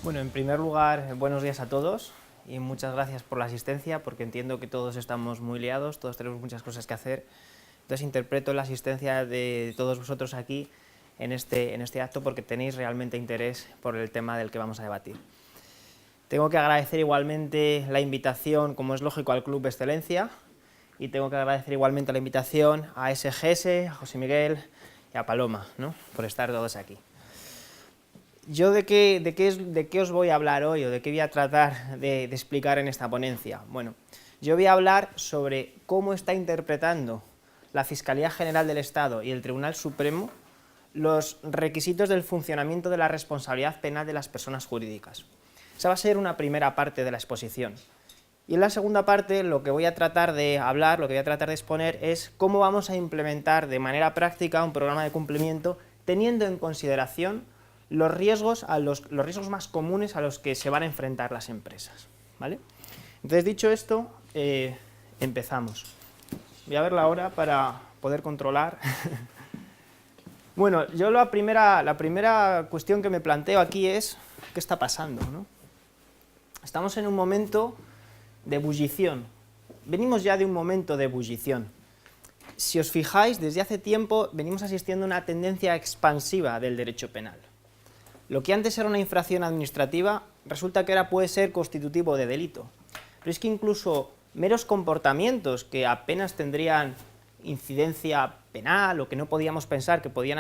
Bueno, en primer lugar, buenos días a todos y muchas gracias por la asistencia, porque entiendo que todos estamos muy liados, todos tenemos muchas cosas que hacer. Entonces interpreto la asistencia de todos vosotros aquí en este acto porque tenéis realmente interés por el tema del que vamos a debatir. Tengo que agradecer igualmente la invitación, como es lógico, al Club Excelencia, y tengo que agradecer igualmente la invitación a SGS, a José Miguel y a Paloma, ¿no?, por estar todos aquí. ¿Yo de qué os voy a hablar hoy o de qué voy a tratar de explicar en esta ponencia? Bueno, yo voy a hablar sobre cómo está interpretando la Fiscalía General del Estado y el Tribunal Supremo los requisitos del funcionamiento de la responsabilidad penal de las personas jurídicas. Esa va a ser una primera parte de la exposición. Y en la segunda parte lo que voy a tratar de hablar, lo que voy a tratar de exponer es cómo vamos a implementar de manera práctica un programa de cumplimiento teniendo en consideración los riesgos más comunes a los que se van a enfrentar las empresas, ¿vale? Entonces, dicho esto, empezamos. Voy a ver la hora para poder controlar. Bueno, yo la primera cuestión que me planteo aquí es ¿qué está pasando, no? Estamos en un momento de ebullición. Venimos ya de un momento de ebullición. Si os fijáis, desde hace tiempo venimos asistiendo a una tendencia expansiva del derecho penal. Lo que antes era una infracción administrativa, resulta que ahora puede ser constitutivo de delito. Pero es que incluso meros comportamientos que apenas tendrían incidencia penal o que no podíamos pensar que podían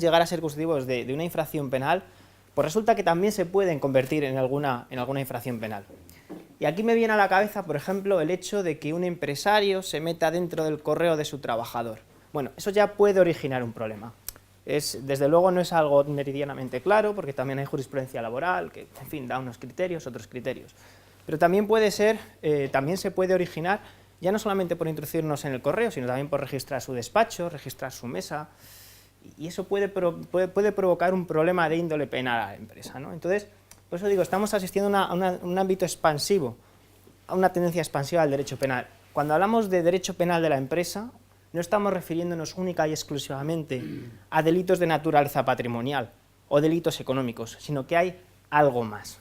llegar a ser constitutivos de una infracción penal, pues resulta que también se pueden convertir en alguna infracción penal. Y aquí me viene a la cabeza, por ejemplo, el hecho de que un empresario se meta dentro del correo de su trabajador. Bueno, eso ya puede originar un problema. Desde luego no es algo meridianamente claro, porque también hay jurisprudencia laboral, que, en fin, da unos criterios, otros criterios. Pero también también se puede originar, ya no solamente por introducirnos en el correo, sino también por registrar su despacho, registrar su mesa, y eso puede provocar un problema de índole penal a la empresa, ¿no? Entonces, por eso digo, estamos asistiendo a un ámbito expansivo, a una tendencia expansiva del derecho penal. Cuando hablamos de derecho penal de la empresa, no estamos refiriéndonos única y exclusivamente a delitos de naturaleza patrimonial o delitos económicos, sino que hay algo más,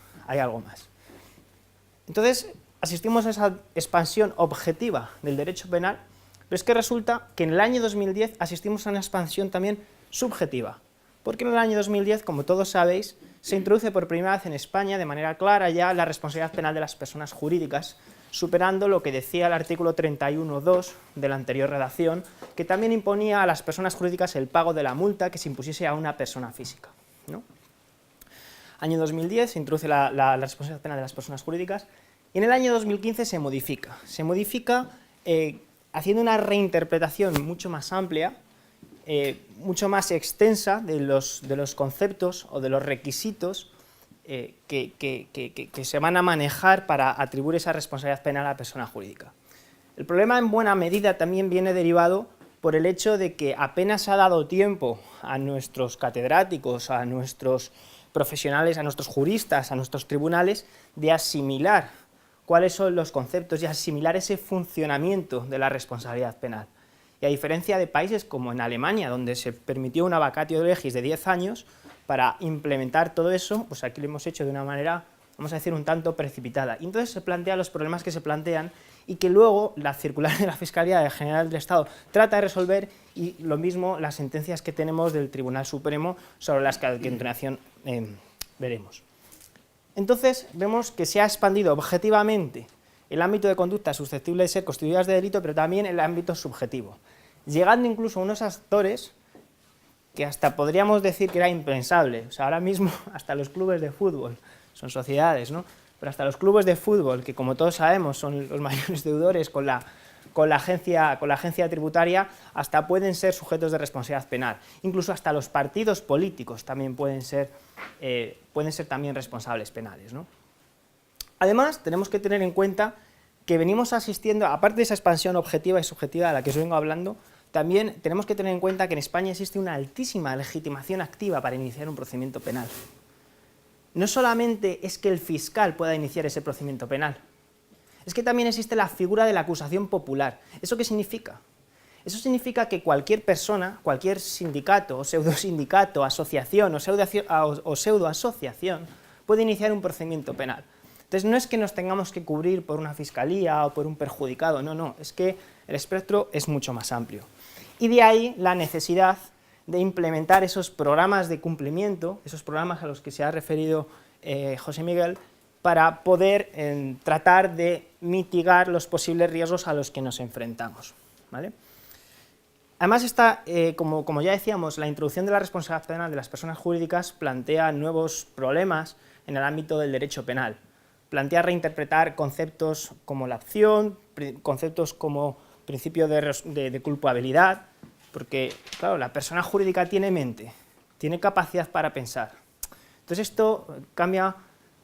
Entonces, asistimos a esa expansión objetiva del derecho penal, pero es que resulta que en el año 2010 asistimos a una expansión también subjetiva, porque en el año 2010, como todos sabéis, se introduce por primera vez en España de manera clara ya la responsabilidad penal de las personas jurídicas, superando lo que decía el artículo 31.2 de la anterior redacción, que también imponía a las personas jurídicas el pago de la multa que se impusiese a una persona física, ¿no? Año 2010 se introduce la responsabilidad penal de las personas jurídicas, y en el año 2015 se modifica haciendo una reinterpretación mucho más amplia, mucho más extensa de los conceptos o de los requisitos que se van a manejar para atribuir esa responsabilidad penal a la persona jurídica. El problema en buena medida también viene derivado por el hecho de que apenas ha dado tiempo a nuestros catedráticos, a nuestros profesionales, a nuestros juristas, a nuestros tribunales, de asimilar cuáles son los conceptos y asimilar ese funcionamiento de la responsabilidad penal. Y a diferencia de países como en Alemania, donde se permitió una vacatio legis de 10 años, para implementar todo eso, pues aquí lo hemos hecho de una manera, vamos a decir, un tanto precipitada. Y entonces se plantean los problemas que se plantean y que luego la circular de la Fiscalía General del Estado trata de resolver, y lo mismo las sentencias que tenemos del Tribunal Supremo, sobre las que a continuación veremos. Entonces vemos que se ha expandido objetivamente el ámbito de conductas susceptibles de ser constituidas de delito, pero también el ámbito subjetivo, llegando incluso a unos actores que hasta podríamos decir que era impensable. O sea, ahora mismo hasta los clubes de fútbol, son sociedades, ¿no?, pero hasta los clubes de fútbol, que como todos sabemos son los mayores deudores con la agencia tributaria, hasta pueden ser sujetos de responsabilidad penal. Incluso hasta los partidos políticos también pueden ser también responsables penales, ¿no? Además, tenemos que tener en cuenta que venimos asistiendo, aparte de esa expansión objetiva y subjetiva de la que os vengo hablando, también tenemos que tener en cuenta que en España existe una altísima legitimación activa para iniciar un procedimiento penal. No solamente es que el fiscal pueda iniciar ese procedimiento penal, es que también existe la figura de la acusación popular. ¿Eso qué significa? Eso significa que cualquier persona, cualquier sindicato o pseudosindicato, asociación o pseudoasociación, puede iniciar un procedimiento penal. Entonces no es que nos tengamos que cubrir por una fiscalía o por un perjudicado, no, es que el espectro es mucho más amplio. Y de ahí la necesidad de implementar esos programas de cumplimiento, esos programas a los que se ha referido José Miguel, para poder tratar de mitigar los posibles riesgos a los que nos enfrentamos, ¿vale? Además, como ya decíamos, la introducción de la responsabilidad penal de las personas jurídicas plantea nuevos problemas en el ámbito del derecho penal. Plantea reinterpretar conceptos como la acción, conceptos como principio de culpabilidad, porque, claro, la persona jurídica tiene mente, tiene capacidad para pensar. Entonces esto cambia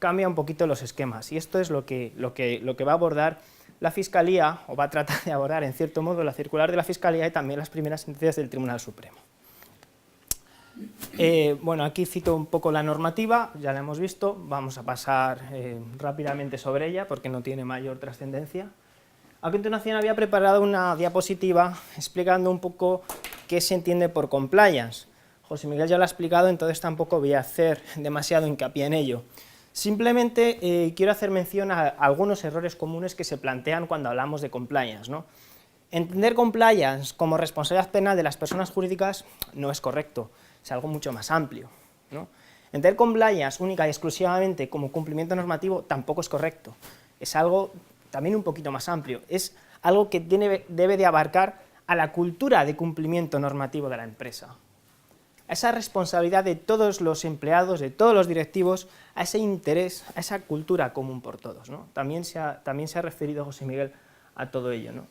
un poquito los esquemas, y esto es lo que va a abordar la Fiscalía, o va a tratar de abordar en cierto modo la circular de la Fiscalía y también las primeras sentencias del Tribunal Supremo. Bueno, aquí cito un poco la normativa, ya la hemos visto, vamos a pasar rápidamente sobre ella porque no tiene mayor trascendencia. A continuación había preparado una diapositiva explicando un poco qué se entiende por compliance. José Miguel ya lo ha explicado, entonces tampoco voy a hacer demasiado hincapié en ello. Simplemente quiero hacer mención a algunos errores comunes que se plantean cuando hablamos de compliance, ¿no? Entender compliance como responsabilidad penal de las personas jurídicas no es correcto, es algo mucho más amplio, ¿no? Entender compliance única y exclusivamente como cumplimiento normativo tampoco es correcto, es algo también un poquito más amplio, es algo que debe de abarcar a la cultura de cumplimiento normativo de la empresa, a esa responsabilidad de todos los empleados, de todos los directivos, a ese interés, a esa cultura común por todos, ¿no? También se ha referido José Miguel a todo ello, ¿no?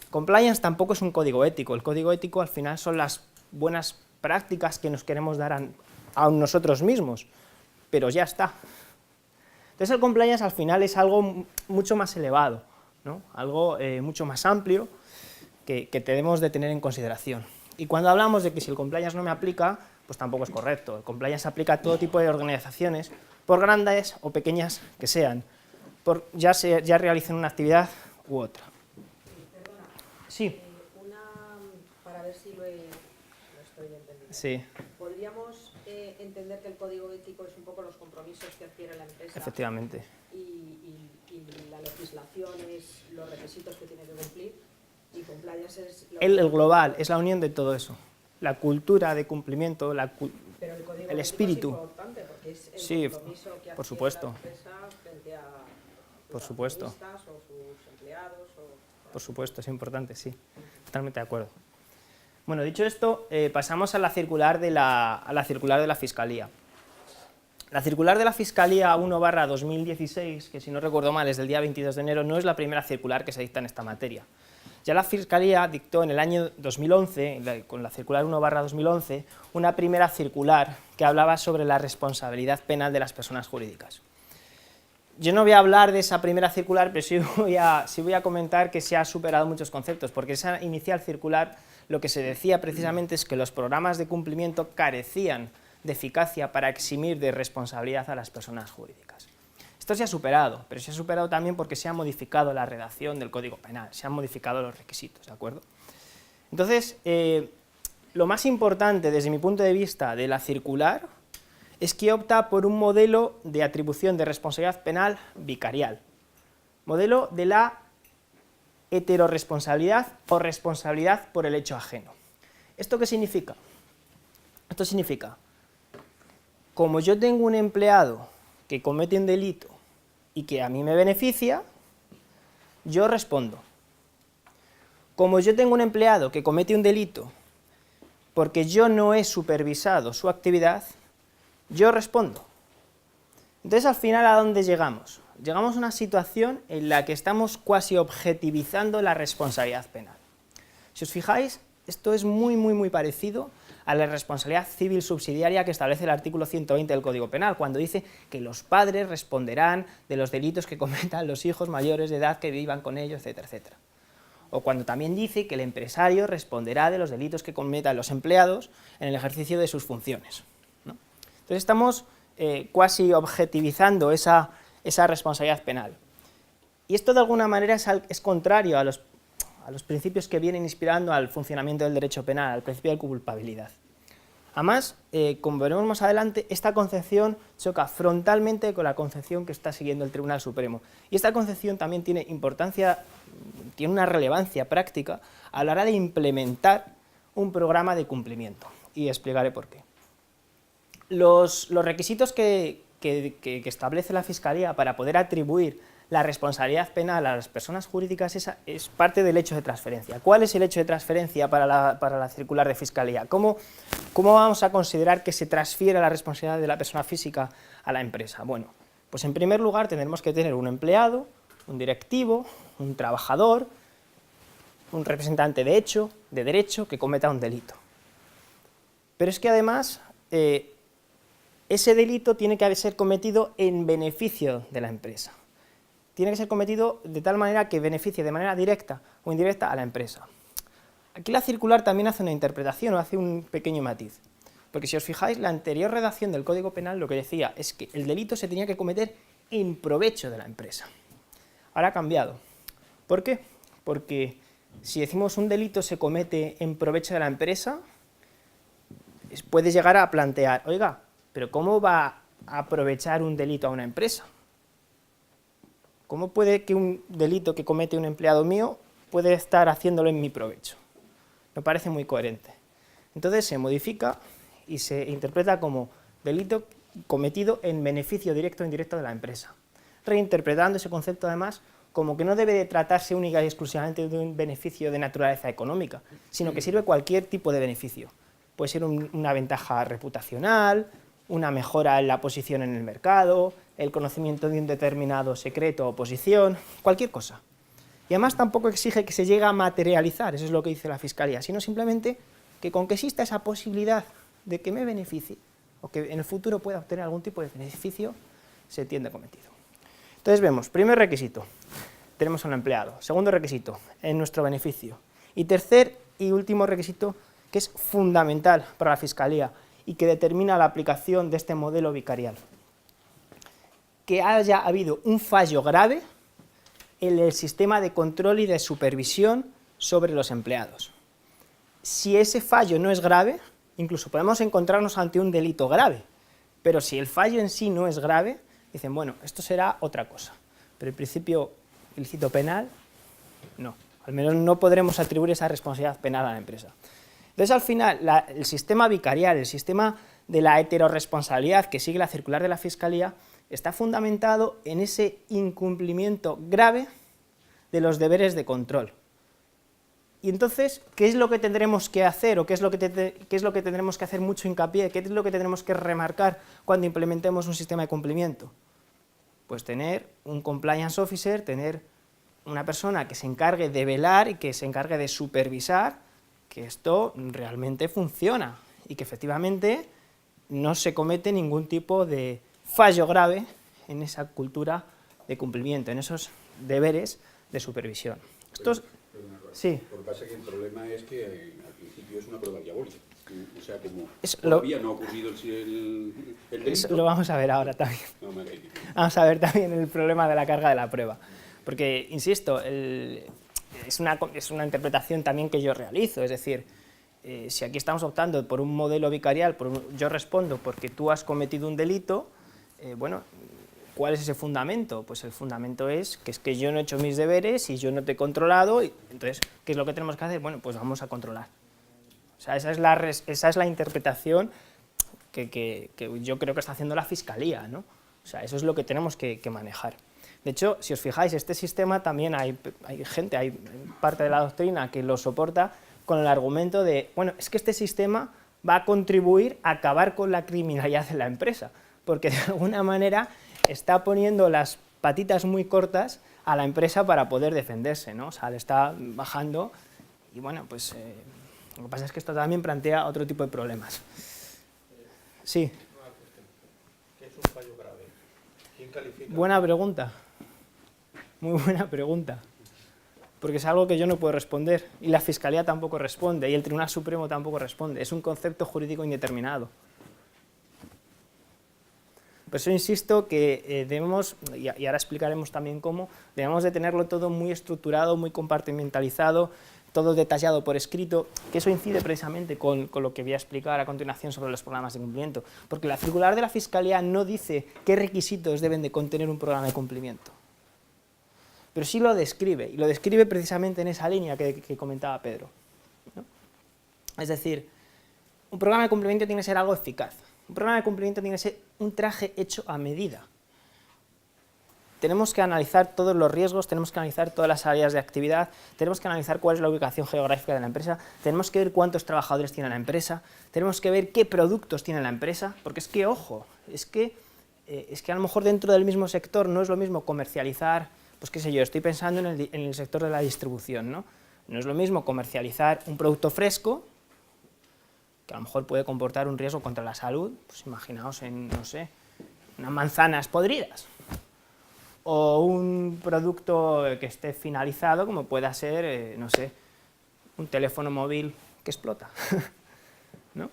Compliance tampoco es un código ético, el código ético al final son las buenas prácticas que nos queremos dar a nosotros mismos, pero ya está. Entonces el compliance al final es algo mucho más elevado, ¿no? Algo mucho más amplio que debemos de tener en consideración. Y cuando hablamos de que si el compliance no me aplica, pues tampoco es correcto. El compliance aplica a todo tipo de organizaciones, por grandes o pequeñas que sean, ya realicen una actividad u otra. Perdona. Sí. Para ver si lo estoy entendiendo. Sí. ¿Podríamos entender que el código ético es un poco los compromisos que adquiere la empresa? Efectivamente. Y la legislación es los requisitos que tiene que cumplir, y compliance es... El global, es la unión de todo eso. La cultura de cumplimiento, Pero el código el ético espíritu. es importante porque es el Sí, compromiso que por adquiere supuesto. la empresa frente a Por sus supuesto. accionistas o sus empleados. Por supuesto, es importante, sí. Totalmente de acuerdo. Bueno, dicho esto, pasamos a la circular de la Fiscalía. La circular de la Fiscalía 1/2016, que si no recuerdo mal es del día 22 de enero, no es la primera circular que se dicta en esta materia. Ya la Fiscalía dictó en el año 2011, con la circular 1/2011, una primera circular que hablaba sobre la responsabilidad penal de las personas jurídicas. Yo no voy a hablar de esa primera circular, pero sí voy a comentar que se ha superado muchos conceptos, porque esa inicial circular lo que se decía precisamente es que los programas de cumplimiento carecían de eficacia para eximir de responsabilidad a las personas jurídicas. Esto se ha superado, pero se ha superado también porque se ha modificado la redacción del Código Penal, se han modificado los requisitos, ¿de acuerdo? Entonces, lo más importante desde mi punto de vista de la circular es que opta por un modelo de atribución de responsabilidad penal vicarial, modelo de la heterorresponsabilidad o responsabilidad por el hecho ajeno. ¿Esto qué significa? Esto significa, como yo tengo un empleado que comete un delito y que a mí me beneficia, yo respondo. Como yo tengo un empleado que comete un delito porque yo no he supervisado su actividad, yo respondo. Entonces, al final, ¿a dónde llegamos? Llegamos a una situación en la que estamos cuasi objetivizando la responsabilidad penal. Si os fijáis, esto es muy parecido a la responsabilidad civil subsidiaria que establece el artículo 120 del Código Penal, cuando dice que los padres responderán de los delitos que cometan los hijos mayores de edad que vivan con ellos, etcétera, etcétera. O cuando también dice que el empresario responderá de los delitos que cometan los empleados en el ejercicio de sus funciones, ¿no? Entonces estamos cuasi objetivizando esa responsabilidad penal. Y esto de alguna manera es contrario a los principios que vienen inspirando al funcionamiento del derecho penal, al principio de culpabilidad. Además, como veremos más adelante, esta concepción choca frontalmente con la concepción que está siguiendo el Tribunal Supremo. Y esta concepción también tiene importancia, tiene una relevancia práctica a la hora de implementar un programa de cumplimiento. Y explicaré por qué. Los requisitos que establece la Fiscalía para poder atribuir la responsabilidad penal a las personas jurídicas es parte del hecho de transferencia. ¿Cuál es el hecho de transferencia para la circular de Fiscalía? ¿Cómo vamos a considerar que se transfiere la responsabilidad de la persona física a la empresa? Bueno, pues en primer lugar tendremos que tener un empleado, un directivo, un trabajador, un representante de derecho que cometa un delito. Pero es que además ese delito tiene que ser cometido en beneficio de la empresa. Tiene que ser cometido de tal manera que beneficie de manera directa o indirecta a la empresa. Aquí la circular también hace una interpretación o hace un pequeño matiz, porque si os fijáis, la anterior redacción del Código Penal lo que decía es que el delito se tenía que cometer en provecho de la empresa. Ahora ha cambiado. ¿Por qué? Porque si decimos un delito se comete en provecho de la empresa, puedes llegar a plantear, oiga, pero ¿cómo va a aprovechar un delito a una empresa? ¿Cómo puede que un delito que comete un empleado mío puede estar haciéndolo en mi provecho? Me parece muy coherente. Entonces se modifica y se interpreta como delito cometido en beneficio directo o indirecto de la empresa, reinterpretando ese concepto además como que no debe de tratarse única y exclusivamente de un beneficio de naturaleza económica, sino que sirve cualquier tipo de beneficio. Puede ser una ventaja reputacional, una mejora en la posición en el mercado, el conocimiento de un determinado secreto o posición, cualquier cosa. Y además tampoco exige que se llegue a materializar, eso es lo que dice la Fiscalía, sino simplemente que con que exista esa posibilidad de que me beneficie o que en el futuro pueda obtener algún tipo de beneficio, se entiende cometido. Entonces vemos, primer requisito, tenemos a un empleado. Segundo requisito, en nuestro beneficio. Y tercer y último requisito, que es fundamental para la Fiscalía y que determina la aplicación de este modelo vicarial. Que haya habido un fallo grave en el sistema de control y de supervisión sobre los empleados. Si ese fallo no es grave, incluso podemos encontrarnos ante un delito grave, pero si el fallo en sí no es grave, dicen, bueno, esto será otra cosa, pero el principio ilícito penal, no, al menos no podremos atribuir esa responsabilidad penal a la empresa. Entonces, al final, el sistema vicarial, el sistema de la heterorresponsabilidad que sigue la circular de la Fiscalía, está fundamentado en ese incumplimiento grave de los deberes de control. Y entonces, ¿qué es lo que tendremos que hacer o qué es lo que tendremos que hacer mucho hincapié, qué es lo que tendremos que remarcar cuando implementemos un sistema de cumplimiento? Pues tener un compliance officer, tener una persona que se encargue de velar y que se encargue de supervisar que esto realmente funciona y que efectivamente no se comete ningún tipo de fallo grave en esa cultura de cumplimiento, en esos deberes de supervisión. Sí. Lo que pasa es que el problema es que al principio es una prueba diabólica. O sea, como todavía no ha ocurrido el delito. Lo vamos a ver ahora también. No, vamos a ver también el problema de la carga de la prueba. Porque, insisto, es una interpretación también que yo realizo, es decir, si aquí estamos optando por un modelo vicarial, yo respondo porque tú has cometido un delito, bueno, ¿cuál es ese fundamento? Pues el fundamento es que yo no he hecho mis deberes y yo no te he controlado, y entonces, ¿qué es lo que tenemos que hacer? Bueno, pues vamos a controlar. O sea, esa es la interpretación que yo creo que está haciendo la Fiscalía, ¿no? O sea, eso es lo que tenemos que manejar. De hecho, si os fijáis, este sistema también hay parte de la doctrina que lo soporta con el argumento de, bueno, es que este sistema va a contribuir a acabar con la criminalidad en la empresa, porque de alguna manera está poniendo las patitas muy cortas a la empresa para poder defenderse, ¿no? O sea, le está bajando y bueno, pues lo que pasa es que esto también plantea otro tipo de problemas. Sí. ¿Qué es un fallo grave? ¿Quién califica? Buena pregunta. Muy buena pregunta. Porque es algo que yo no puedo responder y la Fiscalía tampoco responde y el Tribunal Supremo tampoco responde. Es un concepto jurídico indeterminado. Por eso insisto que debemos, y ahora explicaremos también cómo, debemos de tenerlo todo muy estructurado, muy compartimentalizado, todo detallado por escrito, que eso incide precisamente con lo que voy a explicar a continuación sobre los programas de cumplimiento, porque la circular de la Fiscalía no dice qué requisitos deben de contener un programa de cumplimiento, pero sí lo describe, y lo describe precisamente en esa línea que comentaba Pedro, ¿no? Es decir, un programa de cumplimiento tiene que ser algo eficaz, un programa de cumplimiento tiene que ser un traje hecho a medida. Tenemos que analizar todos los riesgos, tenemos que analizar todas las áreas de actividad, tenemos que analizar cuál es la ubicación geográfica de la empresa, tenemos que ver cuántos trabajadores tiene la empresa, tenemos que ver qué productos tiene la empresa, porque es que, ojo, es que a lo mejor dentro del mismo sector no es lo mismo comercializar, pues qué sé yo, estoy pensando en el sector de la distribución, ¿no? No es lo mismo comercializar un producto fresco, que a lo mejor puede comportar un riesgo contra la salud, pues imaginaos en, no sé, unas manzanas podridas, o un producto que esté finalizado, como pueda ser, no sé, un teléfono móvil que explota, ¿no?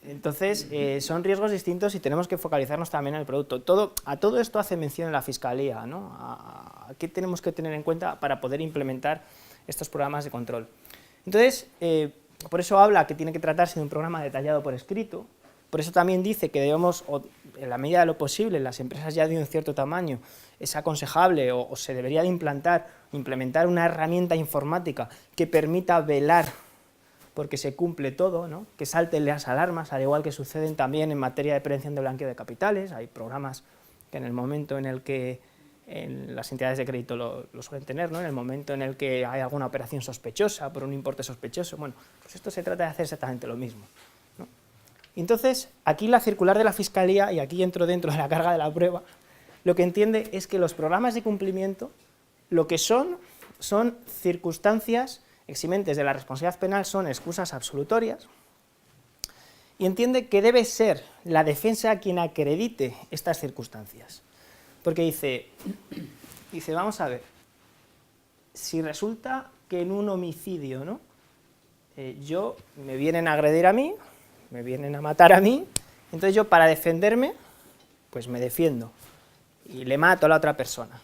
Entonces, son riesgos distintos y tenemos que focalizarnos también en el producto. A todo esto hace mención en la Fiscalía, ¿no? A qué tenemos que tener en cuenta para poder implementar estos programas de control. Entonces, por eso habla que tiene que tratarse de un programa detallado por escrito. Por eso también dice que debemos, en la medida de lo posible, en las empresas ya de un cierto tamaño, es aconsejable o se debería de implementar una herramienta informática que permita velar porque se cumple todo, ¿no? Que salten las alarmas, al igual que suceden también en materia de prevención de blanqueo de capitales. Hay programas que en el momento en el que las entidades de crédito lo suelen tener, ¿no? En el momento en el que hay alguna operación sospechosa, por un importe sospechoso, bueno, pues esto se trata de hacer exactamente lo mismo. Entonces, aquí la circular de la Fiscalía, y aquí entro dentro de la carga de la prueba, lo que entiende es que los programas de cumplimiento lo que son circunstancias eximentes de la responsabilidad penal, son excusas absolutorias, y entiende que debe ser la defensa quien acredite estas circunstancias. Porque dice, vamos a ver, si resulta que en un homicidio, ¿no? Me vienen a agredir a mí, me vienen a matar a mí, entonces yo para defenderme, pues me defiendo y le mato a la otra persona.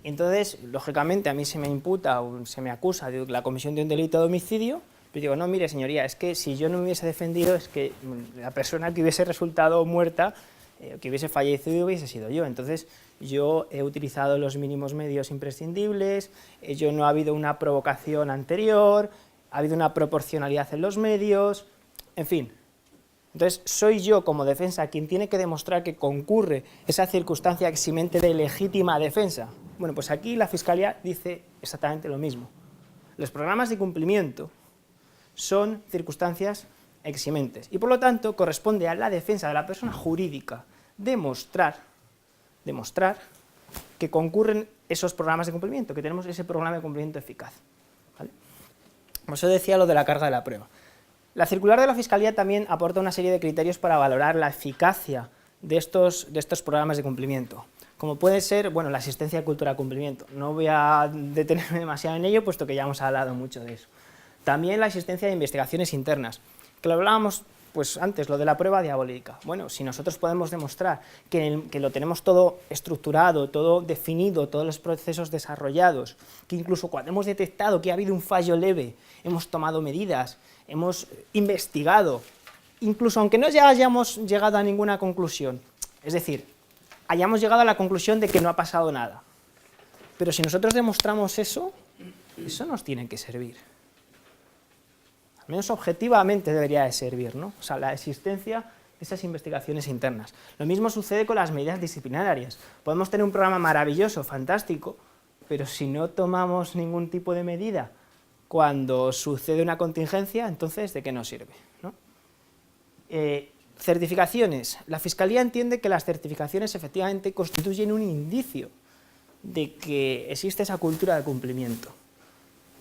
Entonces, lógicamente, a mí se me imputa o se me acusa de la comisión de un delito de homicidio, pero digo, no, mire señoría, es que si yo no me hubiese defendido, es que la persona que hubiese resultado muerta, que hubiese fallecido, hubiese sido yo. Entonces, yo he utilizado los mínimos medios imprescindibles, no ha habido una provocación anterior, ha habido una proporcionalidad en los medios, en fin. Entonces, soy yo como defensa quien tiene que demostrar que concurre esa circunstancia eximente de legítima defensa. Bueno, pues aquí la Fiscalía dice exactamente lo mismo. Los programas de cumplimiento son circunstancias eximentes y, por lo tanto, corresponde a la defensa de la persona jurídica demostrar que concurren esos programas de cumplimiento, que tenemos ese programa de cumplimiento eficaz, ¿vale? Por eso decía lo de la carga de la prueba. La circular de la Fiscalía también aporta una serie de criterios para valorar la eficacia de estos programas de cumplimiento, como puede ser, bueno, la asistencia de cultura de cumplimiento. No voy a detenerme demasiado en ello, puesto que ya hemos hablado mucho de eso. También la existencia de investigaciones internas, que lo hablábamos pues antes, lo de la prueba diabólica. Bueno, si nosotros podemos demostrar que lo tenemos todo estructurado, todo definido, todos los procesos desarrollados, que incluso cuando hemos detectado que ha habido un fallo leve, hemos tomado medidas, hemos investigado, incluso aunque no ya hayamos llegado a ninguna conclusión, es decir, hayamos llegado a la conclusión de que no ha pasado nada. Pero si nosotros demostramos eso nos tiene que servir. Al menos objetivamente debería de servir, ¿no? O sea, la existencia de esas investigaciones internas. Lo mismo sucede con las medidas disciplinarias. Podemos tener un programa maravilloso, fantástico, pero si no tomamos ningún tipo de medida cuando sucede una contingencia, entonces, ¿de qué nos sirve, ¿no? Certificaciones. La Fiscalía entiende que las certificaciones efectivamente constituyen un indicio de que existe esa cultura de cumplimiento,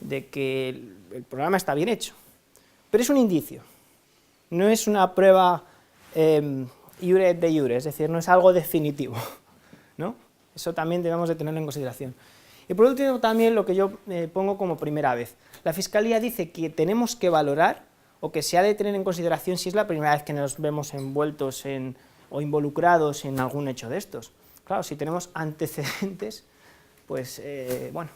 de que el programa está bien hecho. Pero es un indicio, no es una prueba iure de iure, es decir, no es algo definitivo, ¿no? Eso también debemos de tenerlo en consideración. Y por último también lo que yo pongo como primera vez. La Fiscalía dice que tenemos que valorar o que se ha de tener en consideración si es la primera vez que nos vemos envueltos o involucrados en algún hecho de estos. Claro, si tenemos antecedentes, pues bueno,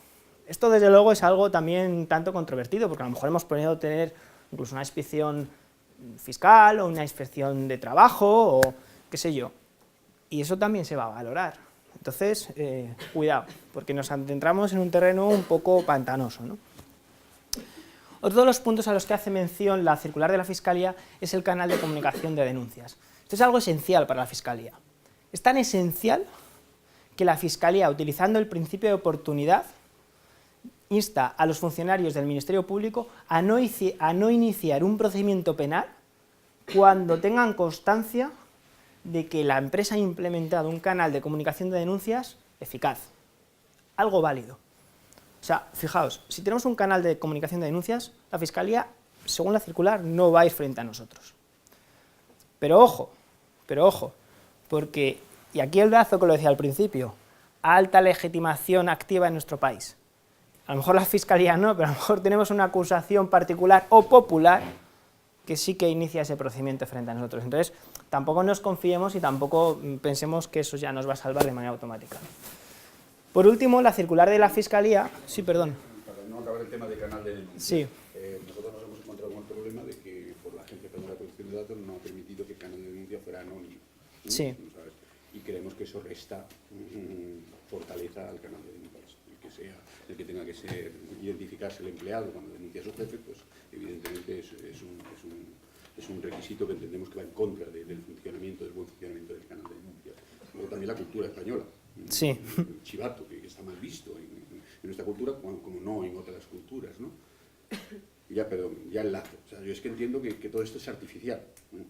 Esto, desde luego, es algo también tanto controvertido, porque a lo mejor hemos podido tener incluso una inspección fiscal o una inspección de trabajo o qué sé yo, y eso también se va a valorar. Entonces, cuidado, porque nos adentramos en un terreno un poco pantanoso, ¿no? Otro de los puntos a los que hace mención la circular de la Fiscalía es el canal de comunicación de denuncias. Esto es algo esencial para la Fiscalía. Es tan esencial que la Fiscalía, utilizando el principio de oportunidad, insta a los funcionarios del Ministerio Público a no iniciar un procedimiento penal cuando tengan constancia de que la empresa ha implementado un canal de comunicación de denuncias eficaz, algo válido. O sea, fijaos, si tenemos un canal de comunicación de denuncias, la Fiscalía, según la circular, no va a ir frente a nosotros. Pero ojo, porque, y aquí el brazo que lo decía al principio, alta legitimación activa en nuestro país. A lo mejor la Fiscalía no, pero a lo mejor tenemos una acusación particular o popular que sí que inicia ese procedimiento frente a nosotros. Entonces, tampoco nos confiemos y tampoco pensemos que eso ya nos va a salvar de manera automática. Por último, la circular de la Fiscalía... Sí, perdón. Para no acabar el tema de canal de denuncia. Sí. Nosotros nos hemos encontrado con el problema de que por la Agencia Española de Protección de Datos no ha permitido que el canal de denuncia fuera anónimo. Sí. ¿Sabes? Y creemos que eso resta fortaleza al canal de denuncias. El que tenga que identificarse el empleado cuando denuncia a su jefe, pues evidentemente es un requisito que entendemos que va en contra del buen funcionamiento del canal de denuncias. Luego también la cultura española. Sí. El chivato, que está mal visto en nuestra cultura, como no en otras culturas, ¿no? Ya enlazo. O sea, yo es que entiendo que todo esto es artificial.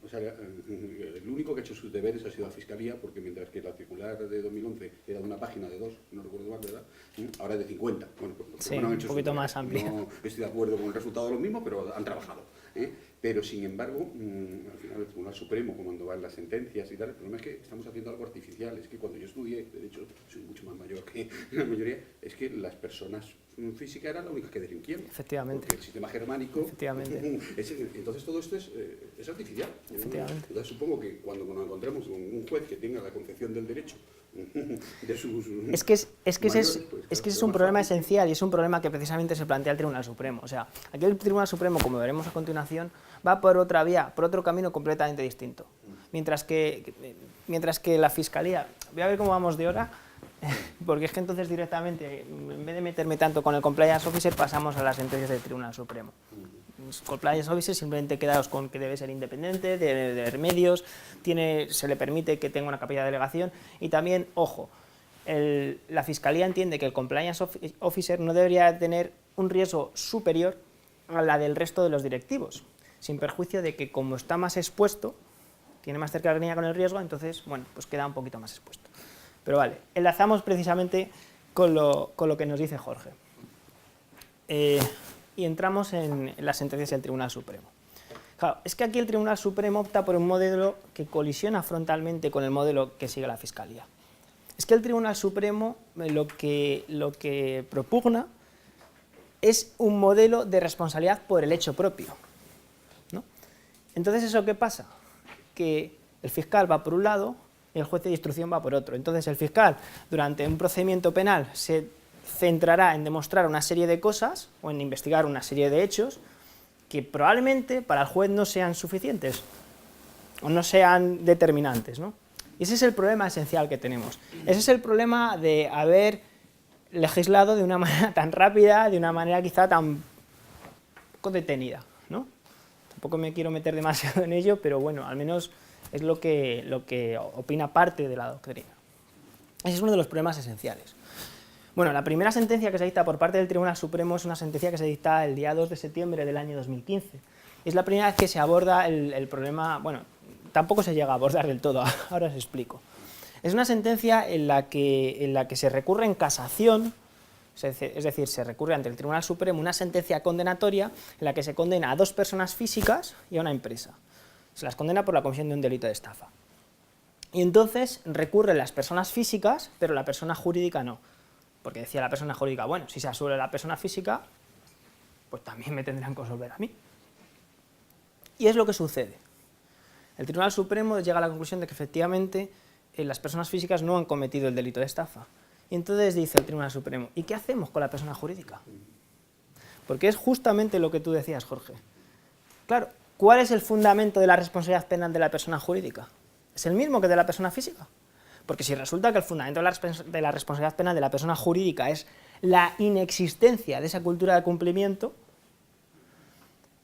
O sea, el único que ha hecho sus deberes ha sido la Fiscalía, porque mientras que la circular de 2011 era de una página de 2, no recuerdo mal, ¿verdad? Ahora es de 50. Bueno, pues Sí, no han un hecho poquito sus más deberes. amplia. No estoy de acuerdo con el resultado de lo mismo, pero han trabajado. Pero, sin embargo, al final el Tribunal Supremo, cuando van las sentencias y tal, el problema es que estamos haciendo algo artificial. Es que cuando yo estudié, de hecho, soy mucho más mayor que la mayoría, es que las personas físicas eran las únicas que delinquían. Efectivamente. Porque el sistema germánico... Efectivamente. Entonces todo esto es artificial. Efectivamente. Entonces supongo que cuando nos encontremos con un juez que tenga la concepción del derecho de sus... Es que ese mayores, es un problema esencial y es un problema que precisamente se plantea el Tribunal Supremo. O sea, aquí el Tribunal Supremo, como veremos a continuación, va por otra vía, por otro camino completamente distinto. Mientras que la Fiscalía... Voy a ver cómo vamos de hora, porque es que entonces directamente, en vez de meterme tanto con el Compliance Officer, pasamos a las sentencias del Tribunal Supremo. Compliance Officer simplemente quedaos con que debe ser independiente, de remedios, se le permite que tenga una capacidad de delegación y también, ojo, la Fiscalía entiende que el Compliance Officer no debería tener un riesgo superior a la del resto de los directivos, sin perjuicio de que como está más expuesto, tiene más cercanía con el riesgo, entonces, bueno, pues queda un poquito más expuesto. Pero vale, enlazamos precisamente con lo que nos dice Jorge. Y entramos en las sentencias del Tribunal Supremo. Claro, es que aquí el Tribunal Supremo opta por un modelo que colisiona frontalmente con el modelo que sigue la Fiscalía. Es que el Tribunal Supremo lo que propugna es un modelo de responsabilidad por el hecho propio, ¿no? Entonces, ¿eso qué pasa? Que el fiscal va por un lado y el juez de instrucción va por otro. Entonces, el fiscal, durante un procedimiento penal, se centrará en demostrar una serie de cosas o en investigar una serie de hechos que probablemente para el juez no sean suficientes o no sean determinantes, ¿no? Y ese es el problema esencial que tenemos. Ese es el problema de haber legislado de una manera tan rápida, de una manera quizá tan poco detenida, ¿no? Tampoco me quiero meter demasiado en ello, pero bueno, al menos es lo que opina parte de la doctrina. Ese es uno de los problemas esenciales. Bueno, la primera sentencia que se dicta por parte del Tribunal Supremo es una sentencia que se dicta el día 2 de septiembre del año 2015. Es la primera vez que se aborda el problema, bueno, tampoco se llega a abordar del todo, ahora os explico. Es una sentencia en la que se recurre en casación, es decir, se recurre ante el Tribunal Supremo una sentencia condenatoria en la que se condena a 2 personas físicas y a una empresa. Se las condena por la comisión de un delito de estafa. Y entonces recurren las personas físicas, pero la persona jurídica no. Porque decía la persona jurídica, bueno, si se absuelve la persona física, pues también me tendrán que absolver a mí. Y es lo que sucede. El Tribunal Supremo llega a la conclusión de que efectivamente las personas físicas no han cometido el delito de estafa. Y entonces dice el Tribunal Supremo, ¿y qué hacemos con la persona jurídica? Porque es justamente lo que tú decías, Jorge. Claro, ¿cuál es el fundamento de la responsabilidad penal de la persona jurídica? ¿Es el mismo que de la persona física? Porque si resulta que el fundamento de la responsabilidad penal de la persona jurídica es la inexistencia de esa cultura de cumplimiento,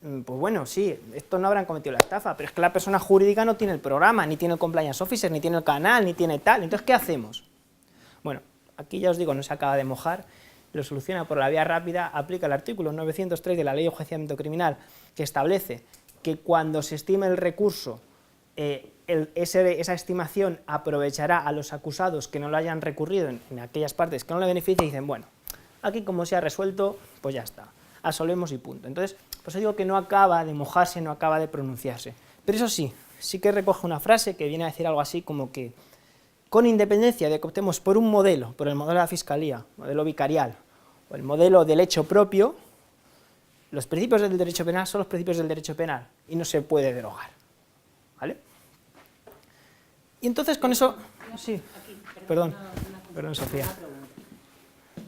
pues bueno, sí, estos no habrán cometido la estafa, pero es que la persona jurídica no tiene el programa, ni tiene el compliance officer, ni tiene el canal, ni tiene tal. Entonces, ¿qué hacemos? Bueno, aquí ya os digo, no se acaba de mojar, lo soluciona por la vía rápida, aplica el artículo 903 de la Ley de Enjuiciamiento Criminal, que establece que cuando se estime el recurso, esa estimación aprovechará a los acusados que no lo hayan recurrido en aquellas partes que no le beneficien y dicen, bueno, aquí como se ha resuelto, pues ya está, absolvemos y punto. Entonces, pues digo que no acaba de mojarse, no acaba de pronunciarse. Pero eso sí, sí que recoge una frase que viene a decir algo así como que, con independencia de que optemos por un modelo, por el modelo de la Fiscalía, modelo vicarial, o el modelo del hecho propio, los principios del derecho penal son los principios del derecho penal y no se puede derogar. ¿Vale? Y entonces con eso... Sí, perdón, Sofía.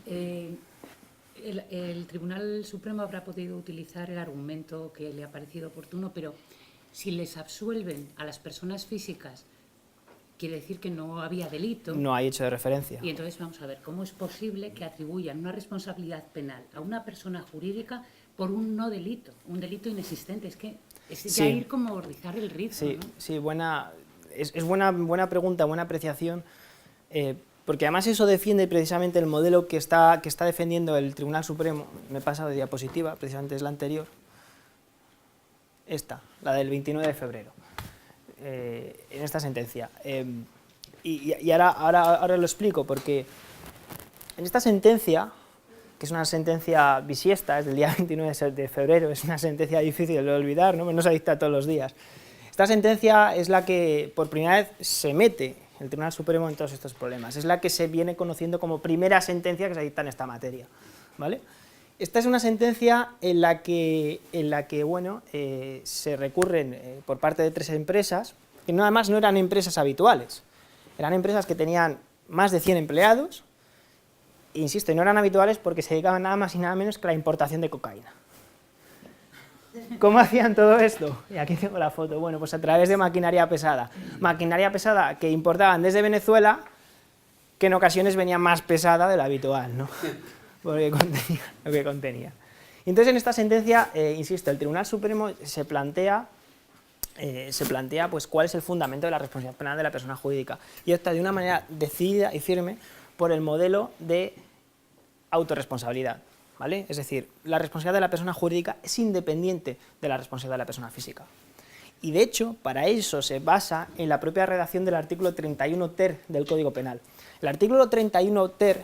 El Tribunal Supremo habrá podido utilizar el argumento que le ha parecido oportuno, pero si les absuelven a las personas físicas, quiere decir que no había delito. No hay hecho de referencia. Y entonces vamos a ver, ¿cómo es posible que atribuyan una responsabilidad penal a una persona jurídica por un no delito, un delito inexistente? Es que es ya ir como rizar el rizo, sí, ¿no? Sí, es buena pregunta, buena apreciación, porque además eso defiende precisamente el modelo que está defendiendo el Tribunal Supremo. Me he pasado de diapositiva, precisamente es la anterior, esta, la del 29 de febrero, en esta sentencia. Y ahora lo explico, porque en esta sentencia, que es una sentencia bisiesta, es del día 29 de febrero, es una sentencia difícil de olvidar, no se dicta todos los días. Esta sentencia es la que por primera vez se mete el Tribunal Supremo en todos estos problemas, es la que se viene conociendo como primera sentencia que se dicta en esta materia, ¿vale? Esta es una sentencia en la que bueno, se recurren por parte de 3 empresas, que además no eran empresas habituales, eran empresas que tenían más de 100 empleados, insisto, y no eran habituales porque se dedicaban nada más y nada menos que a la importación de cocaína. ¿Cómo hacían todo esto? Y aquí tengo la foto. Bueno, pues a través de maquinaria pesada. Maquinaria pesada que importaban desde Venezuela, que en ocasiones venía más pesada de la habitual, ¿no? Porque contenía lo que contenía. Y entonces en esta sentencia, insisto, el Tribunal Supremo se plantea pues cuál es el fundamento de la responsabilidad penal de la persona jurídica. Y opta de una manera decidida y firme por el modelo de autorresponsabilidad, ¿vale? Es decir, la responsabilidad de la persona jurídica es independiente de la responsabilidad de la persona física. Y de hecho, para eso se basa en la propia redacción del artículo 31 ter del Código Penal. El artículo 31 ter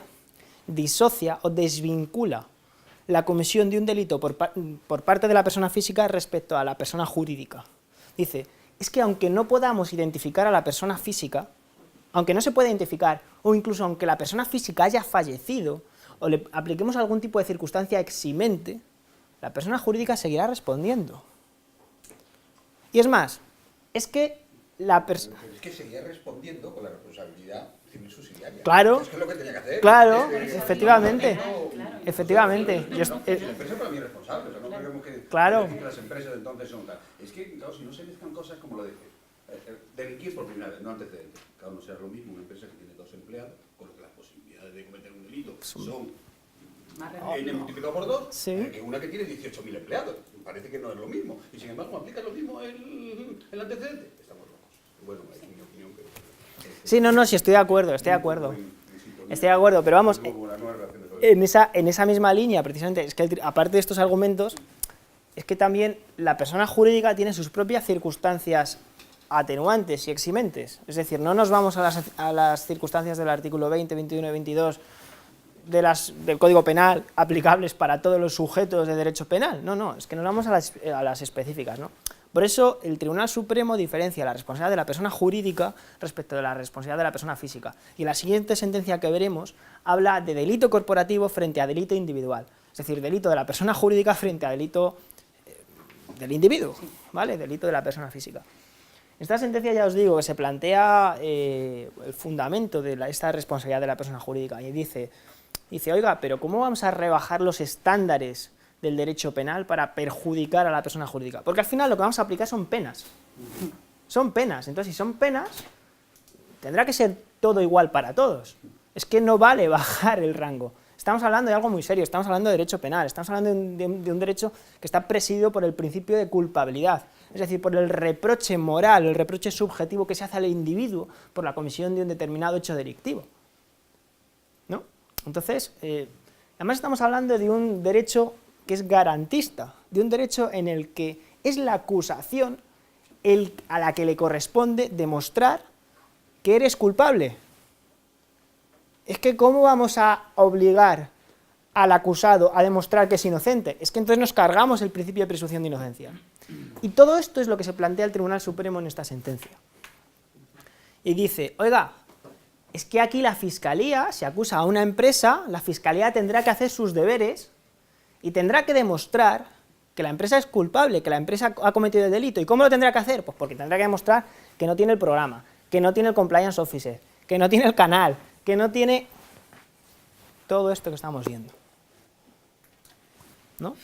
disocia o desvincula la comisión de un delito por parte de la persona física respecto a la persona jurídica. Dice, es que aunque no podamos identificar a la persona física, aunque no se pueda identificar, o incluso aunque la persona física haya fallecido, o le apliquemos algún tipo de circunstancia eximente, la persona jurídica seguirá respondiendo. Y es más, es que la persona... Es que seguía respondiendo con la responsabilidad civil subsidiaria. Claro, es que es lo que tenía que hacer. claro, efectivamente, efectivamente. La empresa para mí es responsable, o sea, no creemos que, Claro. que las empresas entonces son tal. Es que, claro, si no se mezclan cosas como lo de delinquir por primera vez, no antecedentes. Claro, no será lo mismo una empresa que tiene 2 empleados, con lo que las posibilidades de cometer un delito son n multiplicado por 2, Sí. que una que tiene 18.000 empleados. Parece que no es lo mismo. Y sin embargo, aplica lo mismo el antecedente. Estamos locos. Bueno, es mi opinión, pero... Sí, no, sí, estoy de acuerdo, Estoy de acuerdo, pero vamos, en esa misma línea, precisamente, es que aparte de estos argumentos, es que también la persona jurídica tiene sus propias circunstancias atenuantes y eximentes. Es decir, no nos vamos a las circunstancias del artículo 20, 21 y 22 del Código Penal aplicables para todos los sujetos de derecho penal. No, es que nos vamos a las específicas, ¿no? Por eso el Tribunal Supremo diferencia la responsabilidad de la persona jurídica respecto de la responsabilidad de la persona física. Y la siguiente sentencia que veremos habla de delito corporativo frente a delito individual. Es decir, delito de la persona jurídica frente a delito del individuo, ¿vale? Delito de la persona física. esta sentencia ya os digo que se plantea el fundamento de esta responsabilidad de la persona jurídica y dice, oiga, pero ¿cómo vamos a rebajar los estándares del derecho penal para perjudicar a la persona jurídica? Porque al final lo que vamos a aplicar son penas. Son penas, entonces si son penas, tendrá que ser todo igual para todos. Es que no vale bajar el rango. Estamos hablando de algo muy serio, estamos hablando de derecho penal, estamos hablando de un derecho que está presidido por el principio de culpabilidad, es decir, por el reproche moral, el reproche subjetivo que se hace al individuo por la comisión de un determinado hecho delictivo, ¿no? Entonces, además estamos hablando de un derecho que es garantista, de un derecho en el que es la acusación a la que le corresponde demostrar que eres culpable. Es que ¿cómo vamos a obligar al acusado a demostrar que es inocente? Es que entonces nos cargamos el principio de presunción de inocencia. Y todo esto es lo que se plantea el Tribunal Supremo en esta sentencia. Y dice, oiga, es que aquí la Fiscalía, si acusa a una empresa, la Fiscalía tendrá que hacer sus deberes y tendrá que demostrar que la empresa es culpable, que la empresa ha cometido el delito. ¿Y cómo lo tendrá que hacer? Pues porque tendrá que demostrar que no tiene el programa, que no tiene el compliance officer, que no tiene el canal, que no tiene todo esto que estamos viendo, ¿no?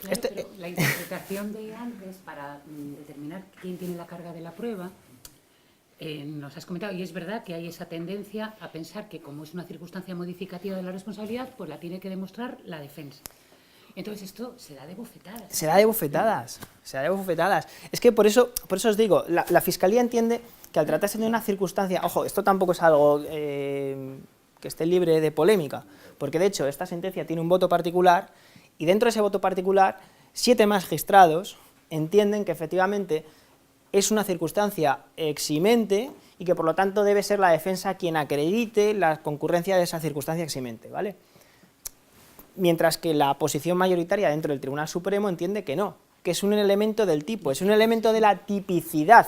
Claro, pero la interpretación de antes para determinar quién tiene la carga de la prueba, nos has comentado, y es verdad que hay esa tendencia a pensar que como es una circunstancia modificativa de la responsabilidad, pues la tiene que demostrar la defensa. Entonces esto se da de bofetadas. Se da de bofetadas, se da de bofetadas. Es que por eso os digo, la Fiscalía entiende que al tratarse de una circunstancia, ojo, esto tampoco es algo que esté libre de polémica, porque de hecho esta sentencia tiene un voto particular y dentro de ese voto particular 7 magistrados entienden que efectivamente es una circunstancia eximente y que por lo tanto debe ser la defensa quien acredite la concurrencia de esa circunstancia eximente, ¿vale? Mientras que la posición mayoritaria dentro del Tribunal Supremo entiende que no, que es un elemento del tipo, es un elemento de la tipicidad.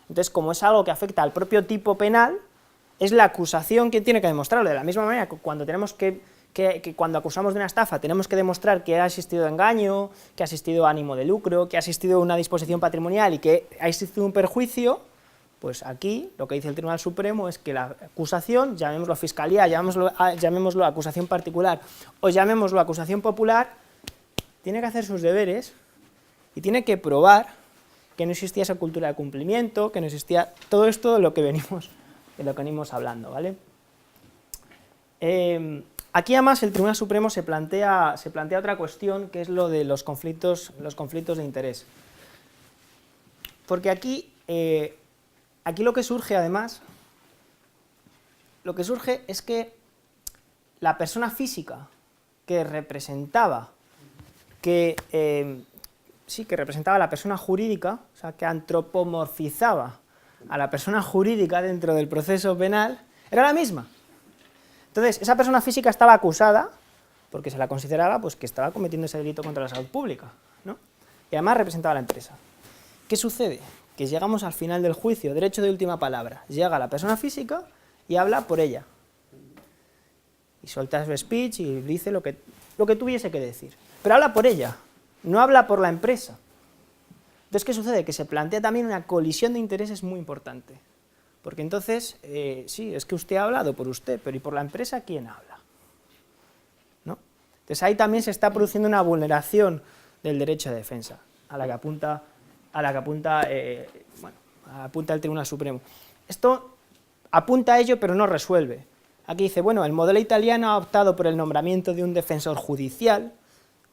Entonces, como es algo que afecta al propio tipo penal, es la acusación quien tiene que demostrarlo. De la misma manera que cuando tenemos que cuando acusamos de una estafa tenemos que demostrar que ha existido engaño, que ha existido ánimo de lucro, que ha existido una disposición patrimonial y que ha existido un perjuicio, pues aquí lo que dice el Tribunal Supremo es que la acusación, llamémoslo fiscalía, llamémoslo acusación particular o llamémoslo acusación popular, tiene que hacer sus deberes y tiene que probar que no existía esa cultura de cumplimiento, que no existía todo esto de lo que venimos hablando, ¿vale? Aquí además el Tribunal Supremo se plantea otra cuestión, que es lo de los conflictos de interés. Porque aquí lo que surge además, es que la persona física que representaba a la persona jurídica, o sea, que antropomorfizaba a la persona jurídica dentro del proceso penal, era la misma. Entonces, esa persona física estaba acusada, porque se la consideraba pues, que estaba cometiendo ese delito contra la salud pública, ¿no? Y además representaba a la empresa. ¿Qué sucede? Que llegamos al final del juicio, derecho de última palabra. Llega la persona física y habla por ella. Y suelta su speech y dice lo que tuviese que decir. Pero habla por ella, no habla por la empresa. Entonces, ¿qué sucede? Que se plantea también una colisión de intereses muy importante. Porque entonces, sí, es que usted ha hablado por usted, pero ¿y por la empresa quién habla? ¿No? Entonces ahí también se está produciendo una vulneración del derecho de defensa, a la que apunta el Tribunal Supremo. Esto apunta a ello, pero no resuelve. Aquí dice, bueno, el modelo italiano ha optado por el nombramiento de un defensor judicial,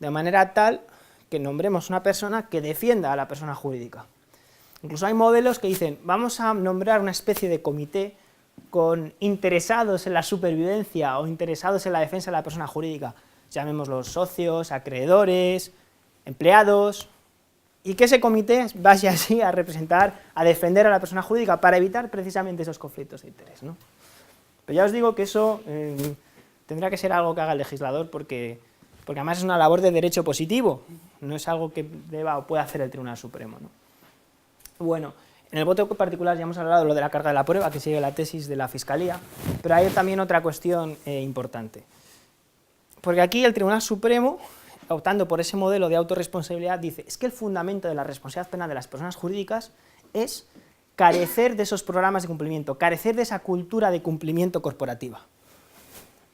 de manera tal que nombremos una persona que defienda a la persona jurídica. Incluso hay modelos que dicen, vamos a nombrar una especie de comité con interesados en la supervivencia o interesados en la defensa de la persona jurídica, llamémoslos socios, acreedores, empleados, y que ese comité vaya así a representar, a defender a la persona jurídica para evitar precisamente esos conflictos de interés, ¿no? Pero ya os digo que eso tendrá que ser algo que haga el legislador porque además es una labor de derecho positivo, no es algo que deba o pueda hacer el Tribunal Supremo, ¿no? Bueno, en el voto particular ya hemos hablado de lo de la carga de la prueba, que sigue la tesis de la Fiscalía, pero hay también otra cuestión importante. Porque aquí el Tribunal Supremo, optando por ese modelo de autorresponsabilidad, dice, es que el fundamento de la responsabilidad penal de las personas jurídicas es carecer de esos programas de cumplimiento, carecer de esa cultura de cumplimiento corporativa,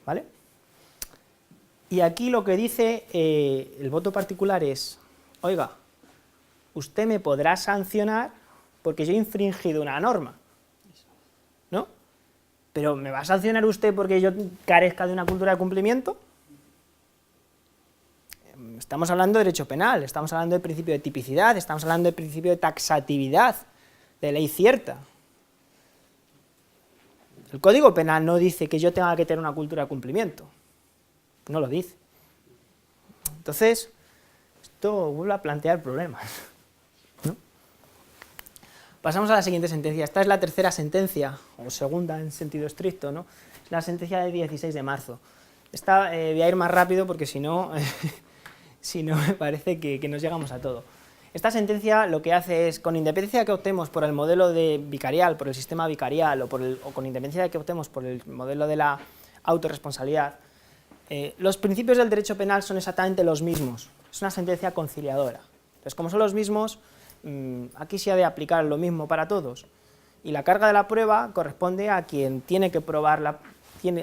¿vale? Y aquí lo que dice el voto particular es, oiga, usted me podrá sancionar porque yo he infringido una norma, ¿no? Pero ¿me va a sancionar usted porque yo carezca de una cultura de cumplimiento? Estamos hablando de derecho penal, estamos hablando del principio de tipicidad, estamos hablando del principio de taxatividad, de ley cierta. El Código Penal no dice que yo tenga que tener una cultura de cumplimiento, no lo dice. Entonces, esto vuelve a plantear problemas, ¿no? Pasamos a la siguiente sentencia. Esta es la tercera sentencia, o segunda en sentido estricto, ¿no? Es la sentencia del 16 de marzo. Esta voy a ir más rápido porque si no, si no me parece que nos llegamos a todo. Esta sentencia lo que hace es, con independencia de que optemos por el modelo de vicarial, por el sistema vicarial, o con independencia de que optemos por el modelo de la autorresponsabilidad, los principios del derecho penal son exactamente los mismos. Es una sentencia conciliadora. Entonces, como son los mismos, aquí se ha de aplicar lo mismo para todos. Y la carga de la prueba corresponde a quien tiene que probarla,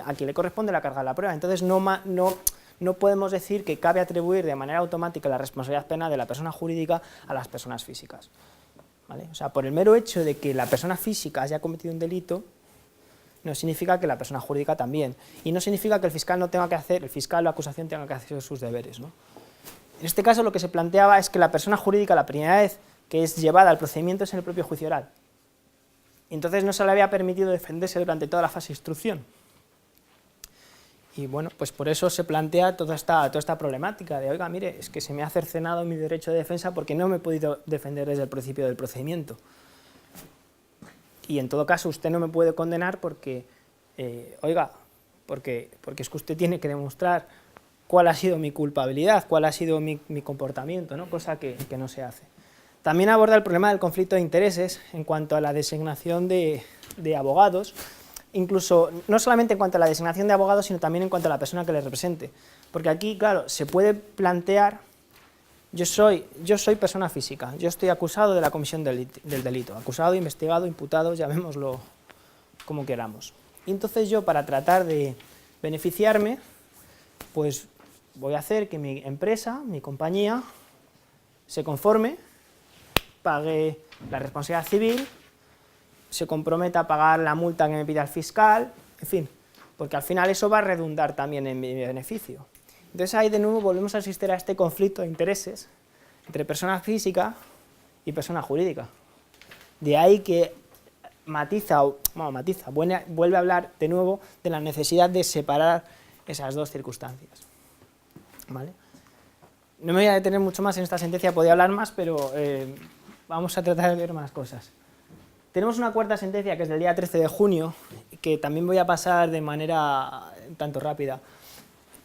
a quien le corresponde la carga de la prueba. Entonces, no podemos decir que cabe atribuir de manera automática la responsabilidad penal de la persona jurídica a las personas físicas, ¿vale? O sea, por el mero hecho de que la persona física haya cometido un delito, no significa que la persona jurídica también. Y no significa que el fiscal no tenga que hacer, el fiscal o la acusación tenga que hacer sus deberes, ¿no? En este caso lo que se planteaba es que la persona jurídica la primera vez que es llevada al procedimiento es en el propio juicio oral. Y entonces no se le había permitido defenderse durante toda la fase de instrucción. Y bueno, pues por eso se plantea toda esta problemática de, oiga, mire, es que se me ha cercenado mi derecho de defensa porque no me he podido defender desde el principio del procedimiento. Y en todo caso usted no me puede condenar porque, oiga, porque es que usted tiene que demostrar cuál ha sido mi culpabilidad, cuál ha sido mi comportamiento, ¿no? Cosa que no se hace. También aborda el problema del conflicto de intereses en cuanto a la designación de abogados, incluso no solamente en cuanto a la designación de abogados, sino también en cuanto a la persona que les represente. Porque aquí, claro, se puede plantear, yo soy persona física, yo estoy acusado de la comisión del delito, acusado, investigado, imputado, llamémoslo como queramos. Y entonces yo, para tratar de beneficiarme, pues voy a hacer que mi empresa, mi compañía, se conforme, pague la responsabilidad civil, se comprometa a pagar la multa que me pida el fiscal, en fin, porque al final eso va a redundar también en mi beneficio. Entonces ahí de nuevo volvemos a asistir a este conflicto de intereses entre persona física y persona jurídica. De ahí que vuelve a hablar de nuevo de la necesidad de separar esas dos circunstancias, ¿vale? No me voy a detener mucho más en esta sentencia, podía hablar más, pero vamos a tratar de ver más cosas. Tenemos una cuarta sentencia que es del día 13 de junio, que también voy a pasar de manera un tanto rápida,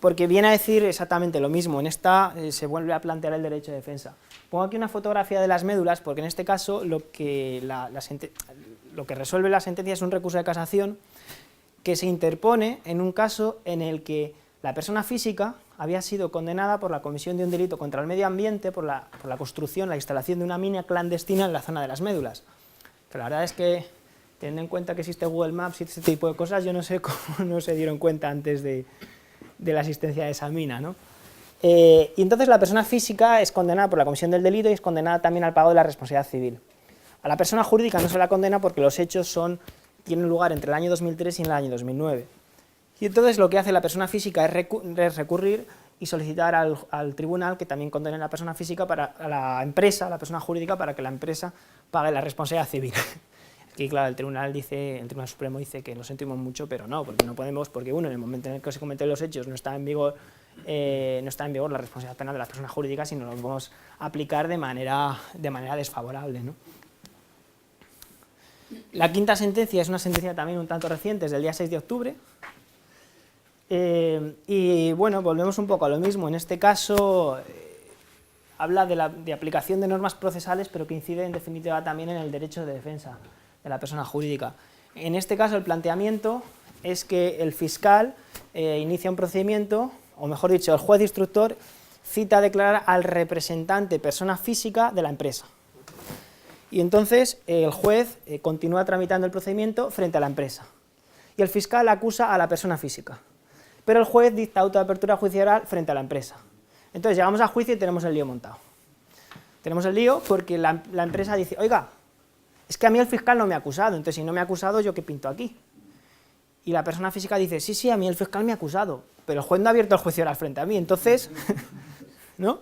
porque viene a decir exactamente lo mismo. En esta se vuelve a plantear el derecho de defensa. Pongo aquí una fotografía de las médulas, porque en este caso lo que resuelve la sentencia es un recurso de casación que se interpone en un caso en el que la persona física había sido condenada por la comisión de un delito contra el medio ambiente por la construcción, la instalación de una mina clandestina en la zona de las médulas. Que la verdad es que, teniendo en cuenta que existe Google Maps y este tipo de cosas, yo no sé cómo no se dieron cuenta antes de la existencia de esa mina, ¿no? Y entonces la persona física es condenada por la comisión del delito y es condenada también al pago de la responsabilidad civil. A la persona jurídica no se la condena porque los hechos tienen lugar entre el año 2003 y el año 2009. Y entonces lo que hace la persona física es recurrir y solicitar al tribunal que también condene a la persona física, a la empresa, a la persona jurídica, para que la empresa pague la responsabilidad civil. Aquí, claro, el Tribunal Supremo dice que lo sentimos mucho, pero no, porque no podemos, porque uno, en el momento en el que se cometen los hechos no está en vigor la responsabilidad penal de las personas jurídicas, sino lo podemos aplicar de manera desfavorable, ¿no? La quinta sentencia es una sentencia también un tanto reciente, es del día 6 de octubre, y bueno, volvemos un poco a lo mismo. En este caso habla de aplicación de normas procesales, pero que incide en definitiva también en el derecho de defensa de la persona jurídica. En este caso el planteamiento es que el fiscal inicia un procedimiento, o mejor dicho, el juez instructor cita a declarar al representante persona física de la empresa. Y entonces el juez continúa tramitando el procedimiento frente a la empresa. Y el fiscal acusa a la persona física. Pero el juez dicta auto de apertura judicial oral frente a la empresa. Entonces llegamos a juicio y tenemos el lío montado. Tenemos el lío porque la empresa dice, oiga, es que a mí el fiscal no me ha acusado, entonces si no me ha acusado, ¿yo qué pinto aquí? Y la persona física dice, sí, sí, a mí el fiscal me ha acusado, pero el juez no ha abierto el juicio oral frente a mí, entonces, ¿no?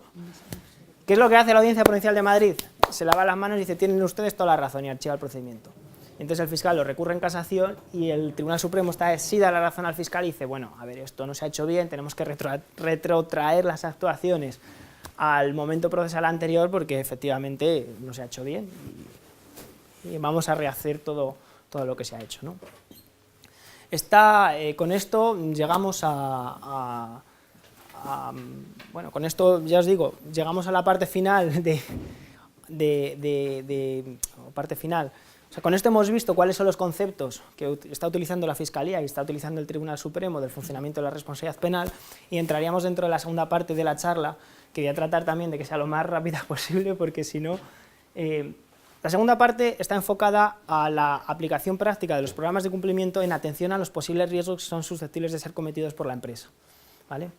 ¿Qué es lo que hace la Audiencia Provincial de Madrid? Se lava las manos y dice, tienen ustedes toda la razón y archiva el procedimiento. Entonces el fiscal lo recurre en casación y el Tribunal Supremo sí da la razón al fiscal y dice, bueno, a ver, esto no se ha hecho bien, tenemos que retrotraer las actuaciones al momento procesal anterior porque efectivamente no se ha hecho bien y vamos a rehacer todo lo que se ha hecho, ¿no? Con esto llegamos bueno, con esto ya os digo, llegamos a la parte final parte final. O sea, con esto hemos visto cuáles son los conceptos que está utilizando la Fiscalía y está utilizando el Tribunal Supremo del funcionamiento de la responsabilidad penal y entraríamos dentro de la segunda parte de la charla, que voy a tratar también de que sea lo más rápida posible porque si no... La segunda parte está enfocada a la aplicación práctica de los programas de cumplimiento en atención a los posibles riesgos que son susceptibles de ser cometidos por la empresa, ¿vale?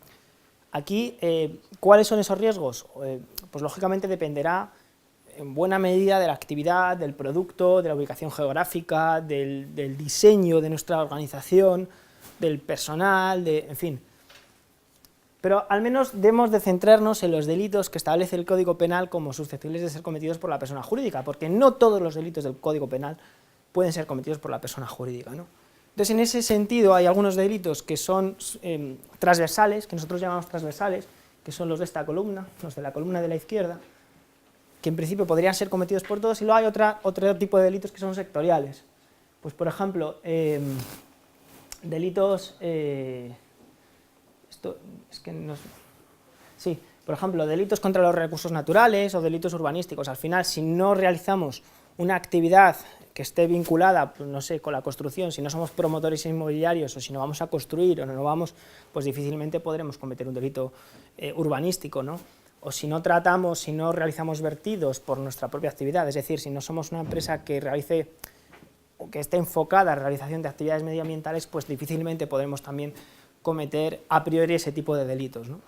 Aquí, ¿cuáles son esos riesgos? Pues lógicamente dependerá en buena medida de la actividad, del producto, de la ubicación geográfica, del diseño de nuestra organización, del personal, en fin. Pero al menos debemos de centrarnos en los delitos que establece el Código Penal como susceptibles de ser cometidos por la persona jurídica, porque no todos los delitos del Código Penal pueden ser cometidos por la persona jurídica, ¿no? Entonces, en ese sentido, hay algunos delitos que son transversales, que nosotros llamamos transversales, que son los de esta columna, los de la columna de la izquierda, que en principio podrían ser cometidos por todos, y luego hay otro tipo de delitos que son sectoriales. Pues, por ejemplo, delitos... por ejemplo, delitos contra los recursos naturales o delitos urbanísticos. Al final, si no realizamos una actividad que esté vinculada, pues, no sé, con la construcción, si no somos promotores inmobiliarios o si no vamos a construir o no vamos, pues difícilmente podremos cometer un delito urbanístico, ¿no? O si no tratamos, si no realizamos vertidos por nuestra propia actividad, es decir, si no somos una empresa que realice o que esté enfocada a la realización de actividades medioambientales, pues difícilmente podremos también cometer a priori ese tipo de delitos, ¿no?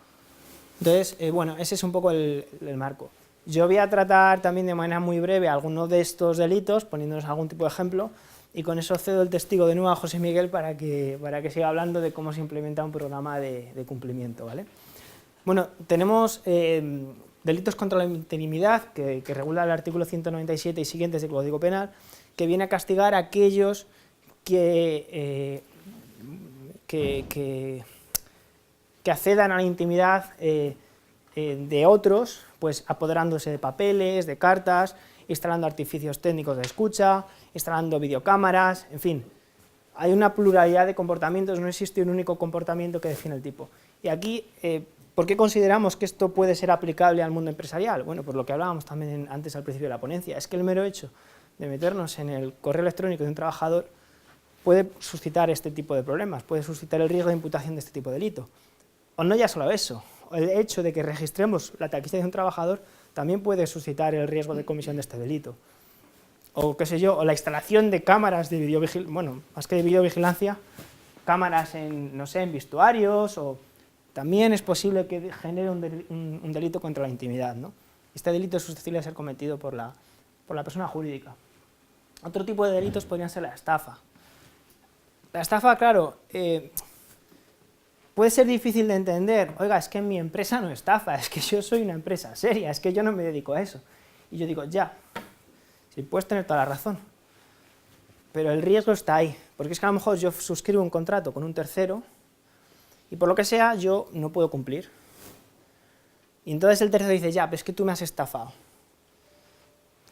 Entonces, bueno, ese es un poco el marco. Yo voy a tratar también de manera muy breve algunos de estos delitos, poniéndonos algún tipo de ejemplo, y con eso cedo el testigo de nuevo a José Miguel para que siga hablando de cómo se implementa un programa de cumplimiento, ¿vale? Bueno, tenemos delitos contra la intimidad, que regula el artículo 197 y siguientes del Código Penal, que viene a castigar a aquellos que accedan a la intimidad de otros, pues apoderándose de papeles, de cartas, instalando artificios técnicos de escucha, instalando videocámaras, en fin. Hay una pluralidad de comportamientos, no existe un único comportamiento que define el tipo. Y aquí, ¿por qué consideramos que esto puede ser aplicable al mundo empresarial? Bueno, pues lo que hablábamos también antes al principio de la ponencia, es que el mero hecho de meternos en el correo electrónico de un trabajador puede suscitar este tipo de problemas, puede suscitar el riesgo de imputación de este tipo de delito. O no ya solo eso, el hecho de que registremos la taquiza de un trabajador también puede suscitar el riesgo de comisión de este delito. O qué sé yo, o la instalación de cámaras de videovigilancia, bueno, más que de videovigilancia, cámaras en, no sé, en vestuarios, o también es posible que genere un delito contra la intimidad, ¿no? Este delito es susceptible de ser cometido por la persona jurídica. Otro tipo de delitos podrían ser la estafa. La estafa, claro, puede ser difícil de entender. Oiga, es que mi empresa no estafa, es que yo soy una empresa seria, es que yo no me dedico a eso. Y yo digo, ya, sí, puedes tener toda la razón, pero el riesgo está ahí, porque es que a lo mejor yo suscribo un contrato con un tercero y por lo que sea yo no puedo cumplir. Y entonces el tercero dice, ya, pero es que tú me has estafado.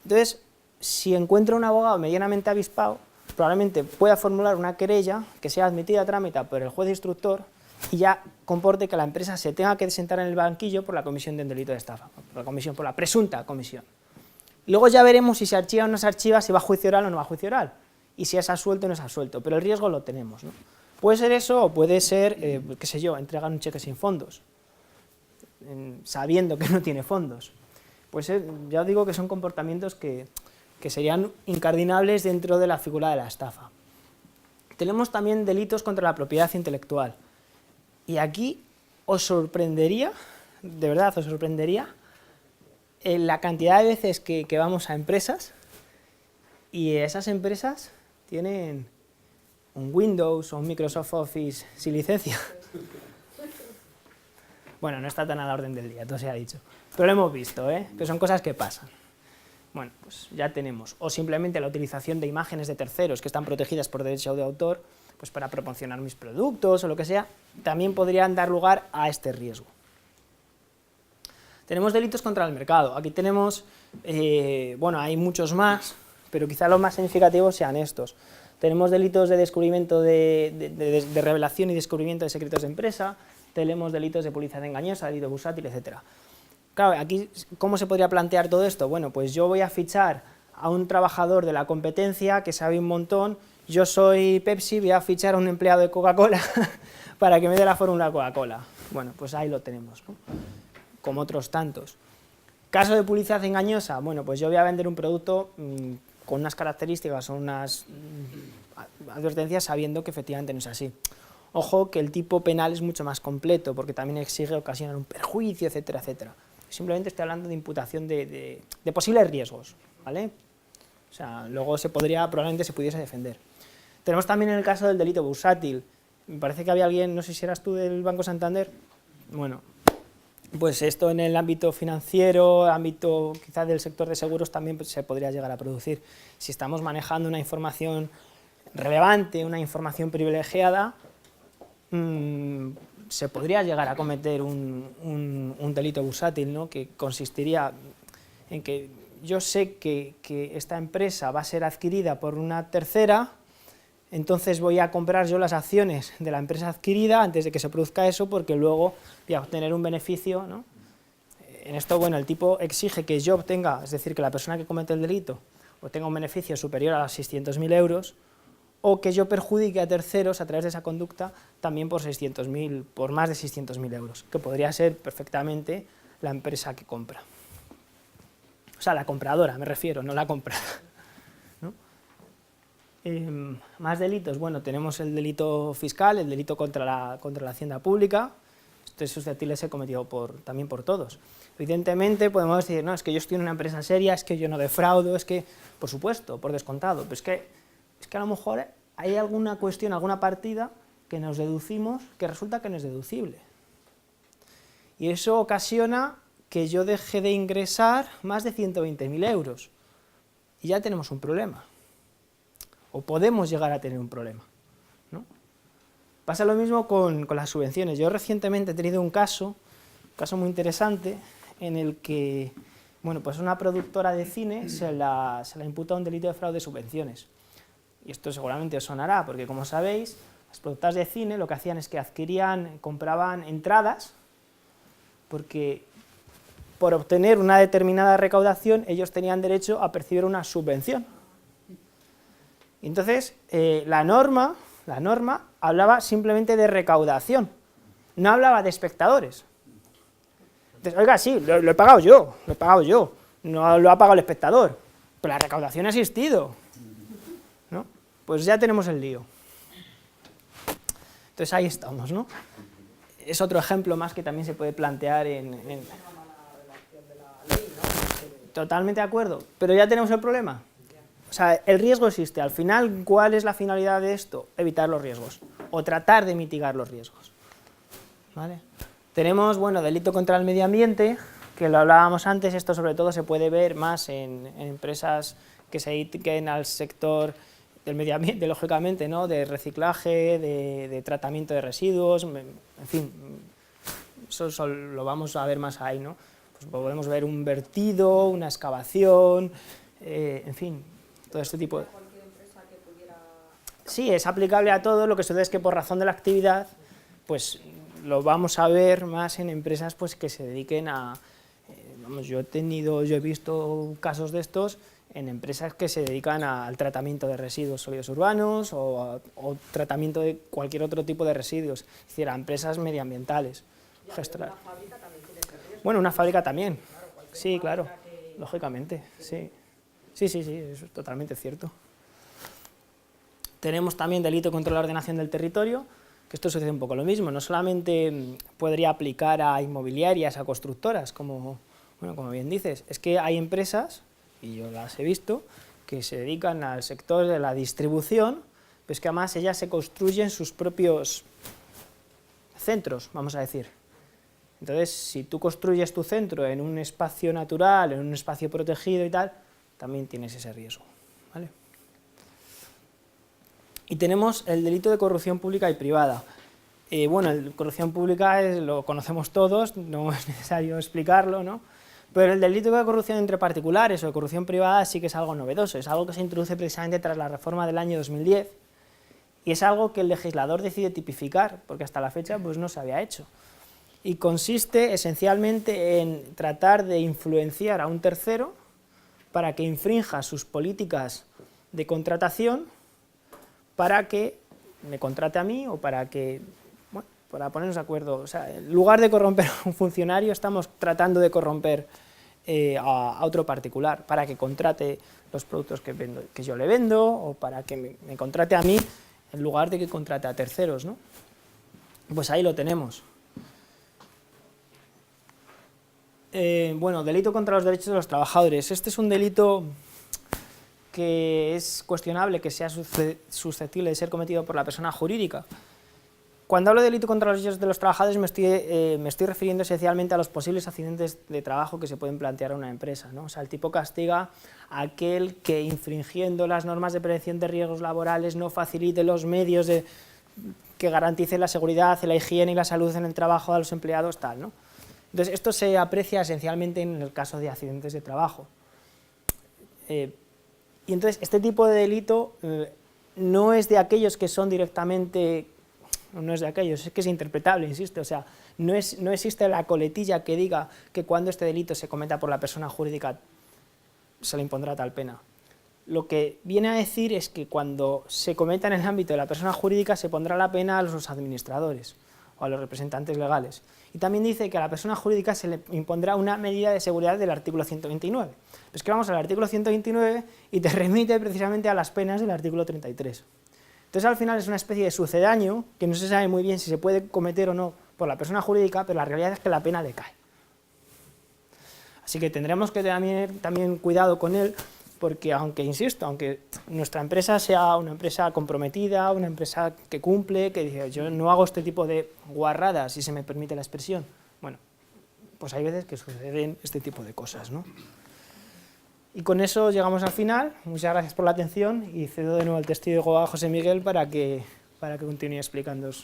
Entonces, si encuentro un abogado medianamente avispado, probablemente pueda formular una querella que sea admitida a trámite por el juez instructor y ya comporte que la empresa se tenga que sentar en el banquillo por la comisión de un delito de estafa, por la presunta comisión. Luego ya veremos si se archiva o no se archiva, si va a juicio oral o no va a juicio oral, y si es absuelto o no es absuelto, pero el riesgo lo tenemos, ¿no? Puede ser eso o puede ser, qué sé yo, entregar un cheque sin fondos, sabiendo que no tiene fondos. Pues ya os digo que son comportamientos que que serían incardinables dentro de la figura de la estafa. Tenemos también delitos contra la propiedad intelectual. Y aquí os sorprendería, de verdad os sorprendería, la cantidad de veces que vamos a empresas y esas empresas tienen un Windows o un Microsoft Office sin licencia. Bueno, no está tan a la orden del día, todo se ha dicho. Pero lo hemos visto, que son cosas que pasan. Bueno, pues ya tenemos. O simplemente la utilización de imágenes de terceros que están protegidas por derecho de autor, pues para promocionar mis productos o lo que sea, también podrían dar lugar a este riesgo. Tenemos delitos contra el mercado. Aquí tenemos, bueno, hay muchos más, pero quizá los más significativos sean estos. Tenemos delitos de descubrimiento de revelación y descubrimiento de secretos de empresa, tenemos delitos de publicidad engañosa, delito bursátil, etc. Claro, aquí, ¿cómo se podría plantear todo esto? Bueno, pues yo voy a fichar a un trabajador de la competencia que sabe un montón, yo soy Pepsi, voy a fichar a un empleado de Coca-Cola para que me dé la fórmula Coca-Cola. Bueno, pues ahí lo tenemos, ¿no? Como otros tantos. Caso de publicidad engañosa, bueno, pues yo voy a vender un producto con unas características o unas advertencias sabiendo que efectivamente no es así. Ojo que el tipo penal es mucho más completo porque también exige ocasionar un perjuicio, etcétera, etcétera. Simplemente estoy hablando de imputación de posibles riesgos, ¿vale? O sea, luego probablemente se pudiese defender. Tenemos también el caso del delito bursátil. Me parece que había alguien, no sé si eras tú del Banco Santander. Bueno, pues esto en el ámbito financiero, ámbito quizás del sector de seguros también se podría llegar a producir. Si estamos manejando una información relevante, una información privilegiada, se podría llegar a cometer un delito bursátil, ¿no? Que consistiría en que yo sé que esta empresa va a ser adquirida por una tercera, entonces voy a comprar yo las acciones de la empresa adquirida antes de que se produzca eso, porque luego voy a obtener un beneficio, ¿no? En esto, bueno, el tipo exige que yo obtenga, es decir, que la persona que comete el delito obtenga un beneficio superior a los 600.000 euros, o que yo perjudique a terceros a través de esa conducta también por más de 600.000 euros, que podría ser perfectamente la empresa que compra. O sea, la compradora, me refiero, no la comprada, ¿no? Más delitos, bueno, tenemos el delito fiscal, el delito contra la hacienda pública. Esto es susceptible de ser cometido también por todos. Evidentemente podemos decir, no, es que yo estoy en una empresa seria, es que yo no defraudo, es que, por supuesto, por descontado, pero es que a lo mejor hay alguna cuestión, alguna partida que nos deducimos que resulta que no es deducible. Y eso ocasiona que yo deje de ingresar más de 120.000 euros. Y ya tenemos un problema. O podemos llegar a tener un problema, ¿no? Pasa lo mismo con las subvenciones. Yo recientemente he tenido un caso muy interesante, en el que, bueno, pues una productora de cine se la imputa un delito de fraude de subvenciones. Y esto seguramente os sonará, porque como sabéis, las productoras de cine lo que hacían es que compraban entradas, porque por obtener una determinada recaudación ellos tenían derecho a percibir una subvención. Entonces, la norma hablaba simplemente de recaudación, no hablaba de espectadores. Entonces, oiga, sí, lo he pagado yo, no lo ha pagado el espectador, pero la recaudación ha existido, ¿no? Pues ya tenemos el lío. Entonces ahí estamos, ¿no? Es otro ejemplo más que también se puede plantear Totalmente de acuerdo, pero ya tenemos el problema. O sea, el riesgo existe. Al final, ¿cuál es la finalidad de esto? Evitar los riesgos, o tratar de mitigar los riesgos, ¿vale? Tenemos, bueno, delito contra el medio ambiente, que lo hablábamos antes. Esto sobre todo se puede ver más en empresas que se dediquen al sector del medio ambiente, lógicamente, ¿no? De reciclaje, de tratamiento de residuos, en fin, eso lo vamos a ver más ahí, ¿no? Pues podemos ver un vertido, una excavación, en fin, todo este tipo de... Sí, es aplicable a todo. Lo que sucede es que por razón de la actividad, pues lo vamos a ver más en empresas pues que se dediquen a... yo he visto casos de estos en empresas que se dedican al tratamiento de residuos sólidos urbanos o tratamiento de cualquier otro tipo de residuos, es decir, a empresas medioambientales. Una fábrica también tiene ese riesgo. Bueno, una fábrica también, sí, claro, lógicamente, sí. Sí, sí, sí, eso es totalmente cierto. Tenemos también delito contra la ordenación del territorio, que esto sucede un poco lo mismo, no solamente podría aplicar a inmobiliarias, a constructoras, como bien dices, es que hay empresas, y yo las he visto, que se dedican al sector de la distribución, pues que además ellas se construyen sus propios centros, vamos a decir. Entonces, si tú construyes tu centro en un espacio natural, en un espacio protegido y tal, también tienes ese riesgo, ¿vale? Y tenemos el delito de corrupción pública y privada. Bueno, la corrupción pública lo conocemos todos, no es necesario explicarlo, ¿no? Pero el delito de corrupción entre particulares o de corrupción privada sí que es algo novedoso, es algo que se introduce precisamente tras la reforma del año 2010 y es algo que el legislador decide tipificar, porque hasta la fecha pues no se había hecho. Y consiste esencialmente en tratar de influenciar a un tercero para que infrinja sus políticas de contratación para que me contrate a mí o para que, bueno, para ponernos de acuerdo. O sea, en lugar de corromper a un funcionario, estamos tratando de corromper a otro particular para que contrate los productos que yo le vendo o para que me contrate a mí en lugar de que contrate a terceros, ¿no? Pues ahí lo tenemos. Bueno, delito contra los derechos de los trabajadores. Este es un delito que es cuestionable que sea susceptible de ser cometido por la persona jurídica. Cuando hablo de delito contra los derechos de los trabajadores me estoy refiriendo esencialmente a los posibles accidentes de trabajo que se pueden plantear a una empresa, ¿no? O sea, el tipo castiga a aquel que, infringiendo las normas de prevención de riesgos laborales, no facilite los medios que garanticen la seguridad, la higiene y la salud en el trabajo de los empleados, tal, ¿no? Entonces, esto se aprecia esencialmente en el caso de accidentes de trabajo. Y entonces, este tipo de delito no es de aquellos que son directamente, no es de aquellos, es que es interpretable, insisto, o sea, no existe la coletilla que diga que cuando este delito se cometa por la persona jurídica se le impondrá tal pena. Lo que viene a decir es que cuando se cometa en el ámbito de la persona jurídica se pondrá la pena a los administradores o a los representantes legales. Y también dice que a la persona jurídica se le impondrá una medida de seguridad del artículo 129. Pues que vamos al artículo 129 y te remite precisamente a las penas del artículo 33. Entonces al final es una especie de sucedáneo que no se sabe muy bien si se puede cometer o no por la persona jurídica, pero la realidad es que la pena le cae. Así que tendremos que tener también cuidado con él, porque aunque, insisto, aunque nuestra empresa sea una empresa comprometida, una empresa que cumple, que dice, yo no hago este tipo de guarradas, si se me permite la expresión, bueno, pues hay veces que suceden este tipo de cosas, ¿no? Y con eso llegamos al final. Muchas gracias por la atención y cedo de nuevo el testigo a José Miguel para que continúe explicando el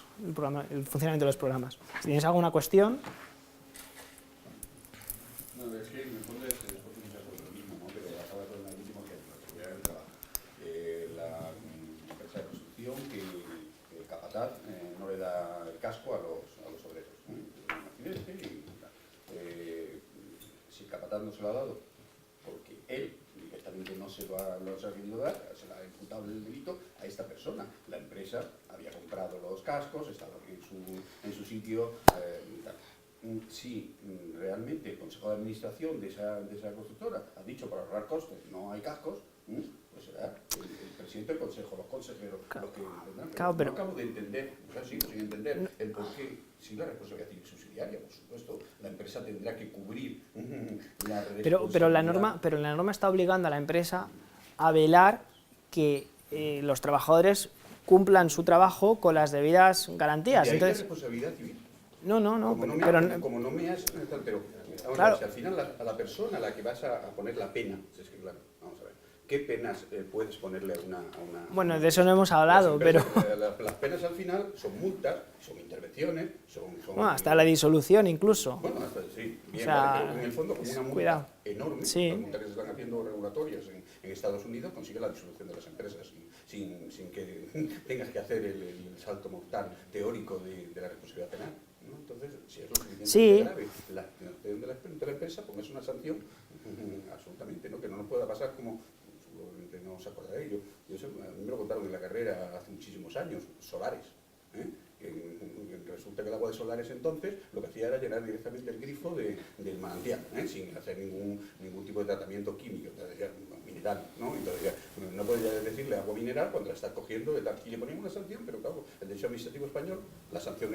funcionamiento de los programas. Si tienes alguna cuestión... Es que en el fondo es lo mismo, ¿no? Pero acaba con el último ejemplo, la seguridad del trabajo. La empresa de construcción que el capataz no le da el casco a los obreros. Un accidente y si el capataz no se lo ha dado, porque él directamente no se lo ha querido dar, se le ha imputado el delito a esta persona. La empresa había comprado los cascos, estaba en su sitio. Si realmente el Consejo de Administración de esa constructora ha dicho para ahorrar costes no hay cascos, pues será el presidente del Consejo, los consejeros, los que tendrán. Claro, pero... No acabo de entender, o sea, sigo sin entender el por qué, si la responsabilidad civil subsidiaria, por supuesto, la empresa tendrá que cubrir la responsabilidad. Pero la norma está obligando a la empresa a velar que los trabajadores cumplan su trabajo con las debidas garantías. ¿Y hay entonces, responsabilidad civil? No, Como no me has... Pero vamos claro. a ver, si al final a la persona a la que vas a poner la pena, es que claro, vamos a ver, ¿qué penas puedes ponerle a una... Bueno, de eso no hemos hablado, pero... Las penas al final son multas, son intervenciones, son bueno, hasta la disolución incluso. Bueno, hasta, sí, bien, o sea, vale, pero en el fondo como una multa cuidado. enorme, Sí. las multas que se están haciendo regulatorias en Estados Unidos consigue la disolución de las empresas sin que tengas que hacer el salto mortal teórico de la responsabilidad penal. ¿No? Entonces, si es lo suficientemente grave la acción de la empresa, pues es una sanción absolutamente, ¿no? Que no nos pueda pasar como, seguramente no os acordaréis, a mí me lo contaron en la carrera hace muchísimos años, solares. Resulta que el agua de solares entonces lo que hacía era llenar directamente el grifo del manantial, sin hacer ningún tipo de tratamiento químico. Entonces, tal, ¿no? Entonces, no podría decirle agua mineral cuando la estás cogiendo de tal, y le poníamos una sanción, pero claro, el derecho administrativo español, la sanción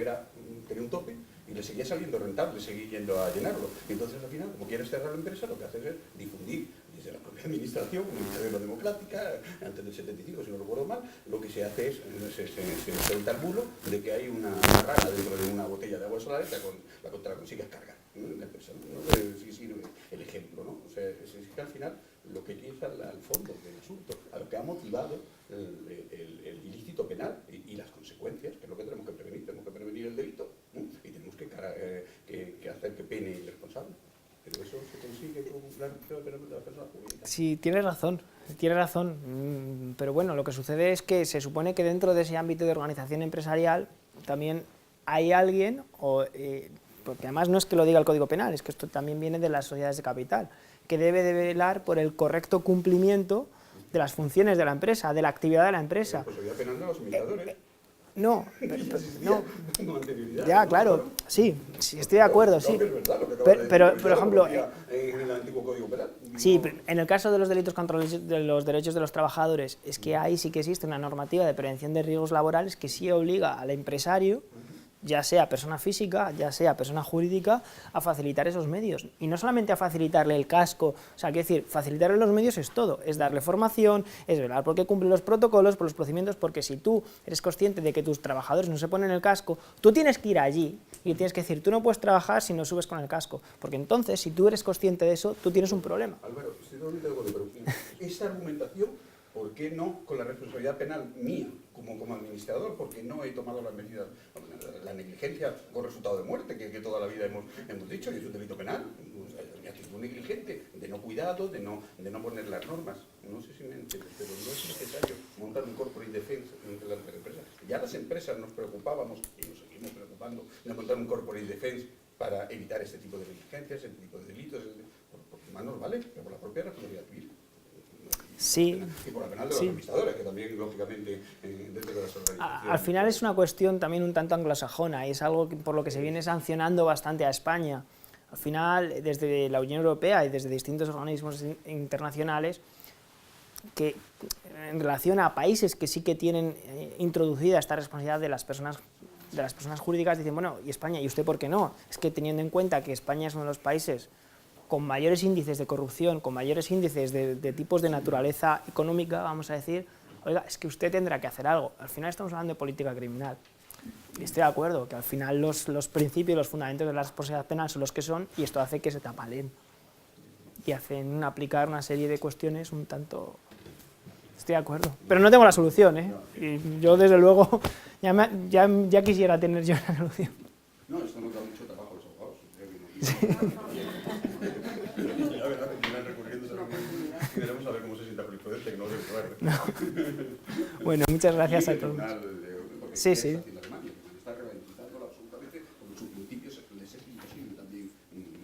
tenía un tope y le seguía saliendo rentable, seguía yendo a llenarlo. Y entonces al final, como quieres cerrar la empresa, lo que haces es difundir desde la propia administración, Administración Democrática, antes del 75, si no recuerdo mal, lo que se hace es, se suelta el bulo de que hay una rana dentro de una botella de agua solar y la consigues cargar. La empresa, ¿no? Sí sirve el ejemplo, ¿no? O sea, es que al final lo que hay es al fondo del asunto, a lo que ha motivado el ilícito penal y las consecuencias, que es lo que tenemos que prevenir el delito, ¿no? Y tenemos que hacer que pene el responsable. Pero eso se consigue con la reducción penal de la persona jurídica. Sí, tienes razón, pero bueno, lo que sucede es que se supone que dentro de ese ámbito de organización empresarial también hay alguien, porque además no es que lo diga el Código Penal, es que esto también viene de las sociedades de capital, que debe de velar por el correcto cumplimiento de las funciones de la empresa, de la actividad de la empresa. La responsabilidad penal de los imitadores. No, Con anterioridad. ya, claro, sí, estoy de acuerdo, sí. No, es verdad, lo que acaba de decir, Pero, por ejemplo, en el antiguo Código Penal. sí, en el caso de los delitos contra los derechos de los trabajadores, es que ahí sí que existe una normativa de prevención de riesgos laborales que sí obliga al empresario, ya sea persona física, ya sea persona jurídica, a facilitar esos medios. Y no solamente a facilitarle el casco, o sea, quiero decir, facilitarle los medios es todo, es darle formación, es velar porque cumple los protocolos, por los procedimientos, porque si tú eres consciente de que tus trabajadores no se ponen el casco, tú tienes que ir allí y tienes que decir, tú no puedes trabajar si no subes con el casco, porque entonces, si tú eres consciente de eso, tú tienes un problema. Álvaro, estoy totalmente de acuerdo, pero esa argumentación, ¿por qué no con la responsabilidad penal mía como administrador? Porque no he tomado las medidas, la negligencia con resultado de muerte, que toda la vida hemos dicho, y es un delito penal, y actitud negligente, de no cuidado, de no poner las normas. No sé si me entiendes, pero no es necesario montar un corporate defense entre las empresas. Ya las empresas nos preocupábamos, y nos seguimos preocupando, de montar un corporate defense para evitar este tipo de negligencias, este tipo de delitos, porque más nos vale, pero por la propia responsabilidad civil. Sí. Y por la penal de los administradores, que también, lógicamente, dentro de las organizaciones. Al final es una cuestión también un tanto anglosajona y es algo por lo que se viene sancionando bastante a España. Al final, desde la Unión Europea y desde distintos organismos internacionales, que en relación a países que sí que tienen introducida esta responsabilidad de las personas jurídicas, dicen, bueno, ¿y España? ¿Y usted por qué no? Es que teniendo en cuenta que España es uno de los países con mayores índices de corrupción, con mayores índices de tipos de naturaleza económica, vamos a decir, oiga, es que usted tendrá que hacer algo. Al final estamos hablando de política criminal. Y estoy de acuerdo, que al final los principios, los fundamentos de la responsabilidad penal son los que son, y esto hace que se tapaleen. Y hacen aplicar una serie de cuestiones un tanto... Estoy de acuerdo. Pero no tengo la solución, ¿eh? Y yo, desde luego, ya quisiera tener yo una solución. No, esto nos da mucho trabajo a los abogados. La verdad, que vienen recurriendo y veremos a ver cómo se sienta Jurisprudencia, que no se recuerde. Bueno, muchas gracias a todos. Sí. Está reventando absolutamente, porque sus principios les es imposible también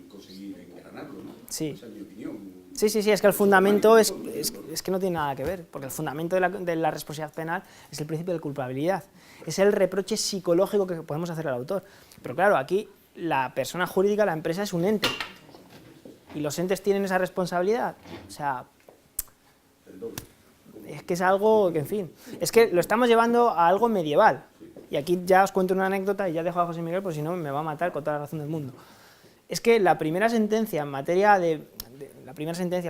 conseguir engranarlo, ¿no? Sí. Esa es mi opinión. Sí, es que el fundamento es que no tiene nada que ver, porque el fundamento de la responsabilidad penal es el principio de culpabilidad, es el reproche psicológico que podemos hacer al autor. Pero claro, aquí la persona jurídica, la empresa, es un ente, y los entes tienen esa responsabilidad. O sea, es que es algo que, en fin, es que lo estamos llevando a algo medieval. Y aquí ya os cuento una anécdota y ya dejo a José Miguel, porque si no me va a matar con toda la razón del mundo. Es que la primera sentencia en materia la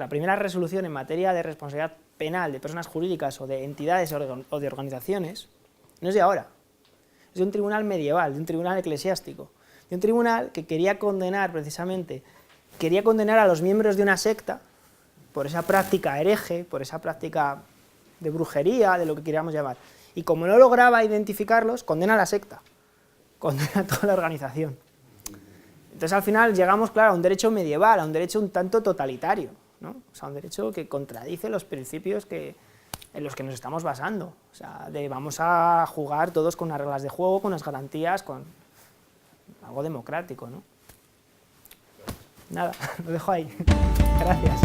primera resolución en materia de responsabilidad penal de personas jurídicas o de entidades o de organizaciones, no es de ahora, es de un tribunal medieval, de un tribunal eclesiástico, de un tribunal que quería condenar a los miembros de una secta por esa práctica hereje, por esa práctica de brujería, de lo que queríamos llamar, y como no lograba identificarlos, condena a la secta, condena a toda la organización. Entonces, al final, llegamos, claro, a un derecho medieval, a un derecho un tanto totalitario, ¿no? O sea, un derecho que contradice los principios en los que nos estamos basando. O sea, vamos a jugar todos con unas reglas de juego, con unas garantías, con algo democrático, ¿no? Nada, lo dejo ahí. Gracias.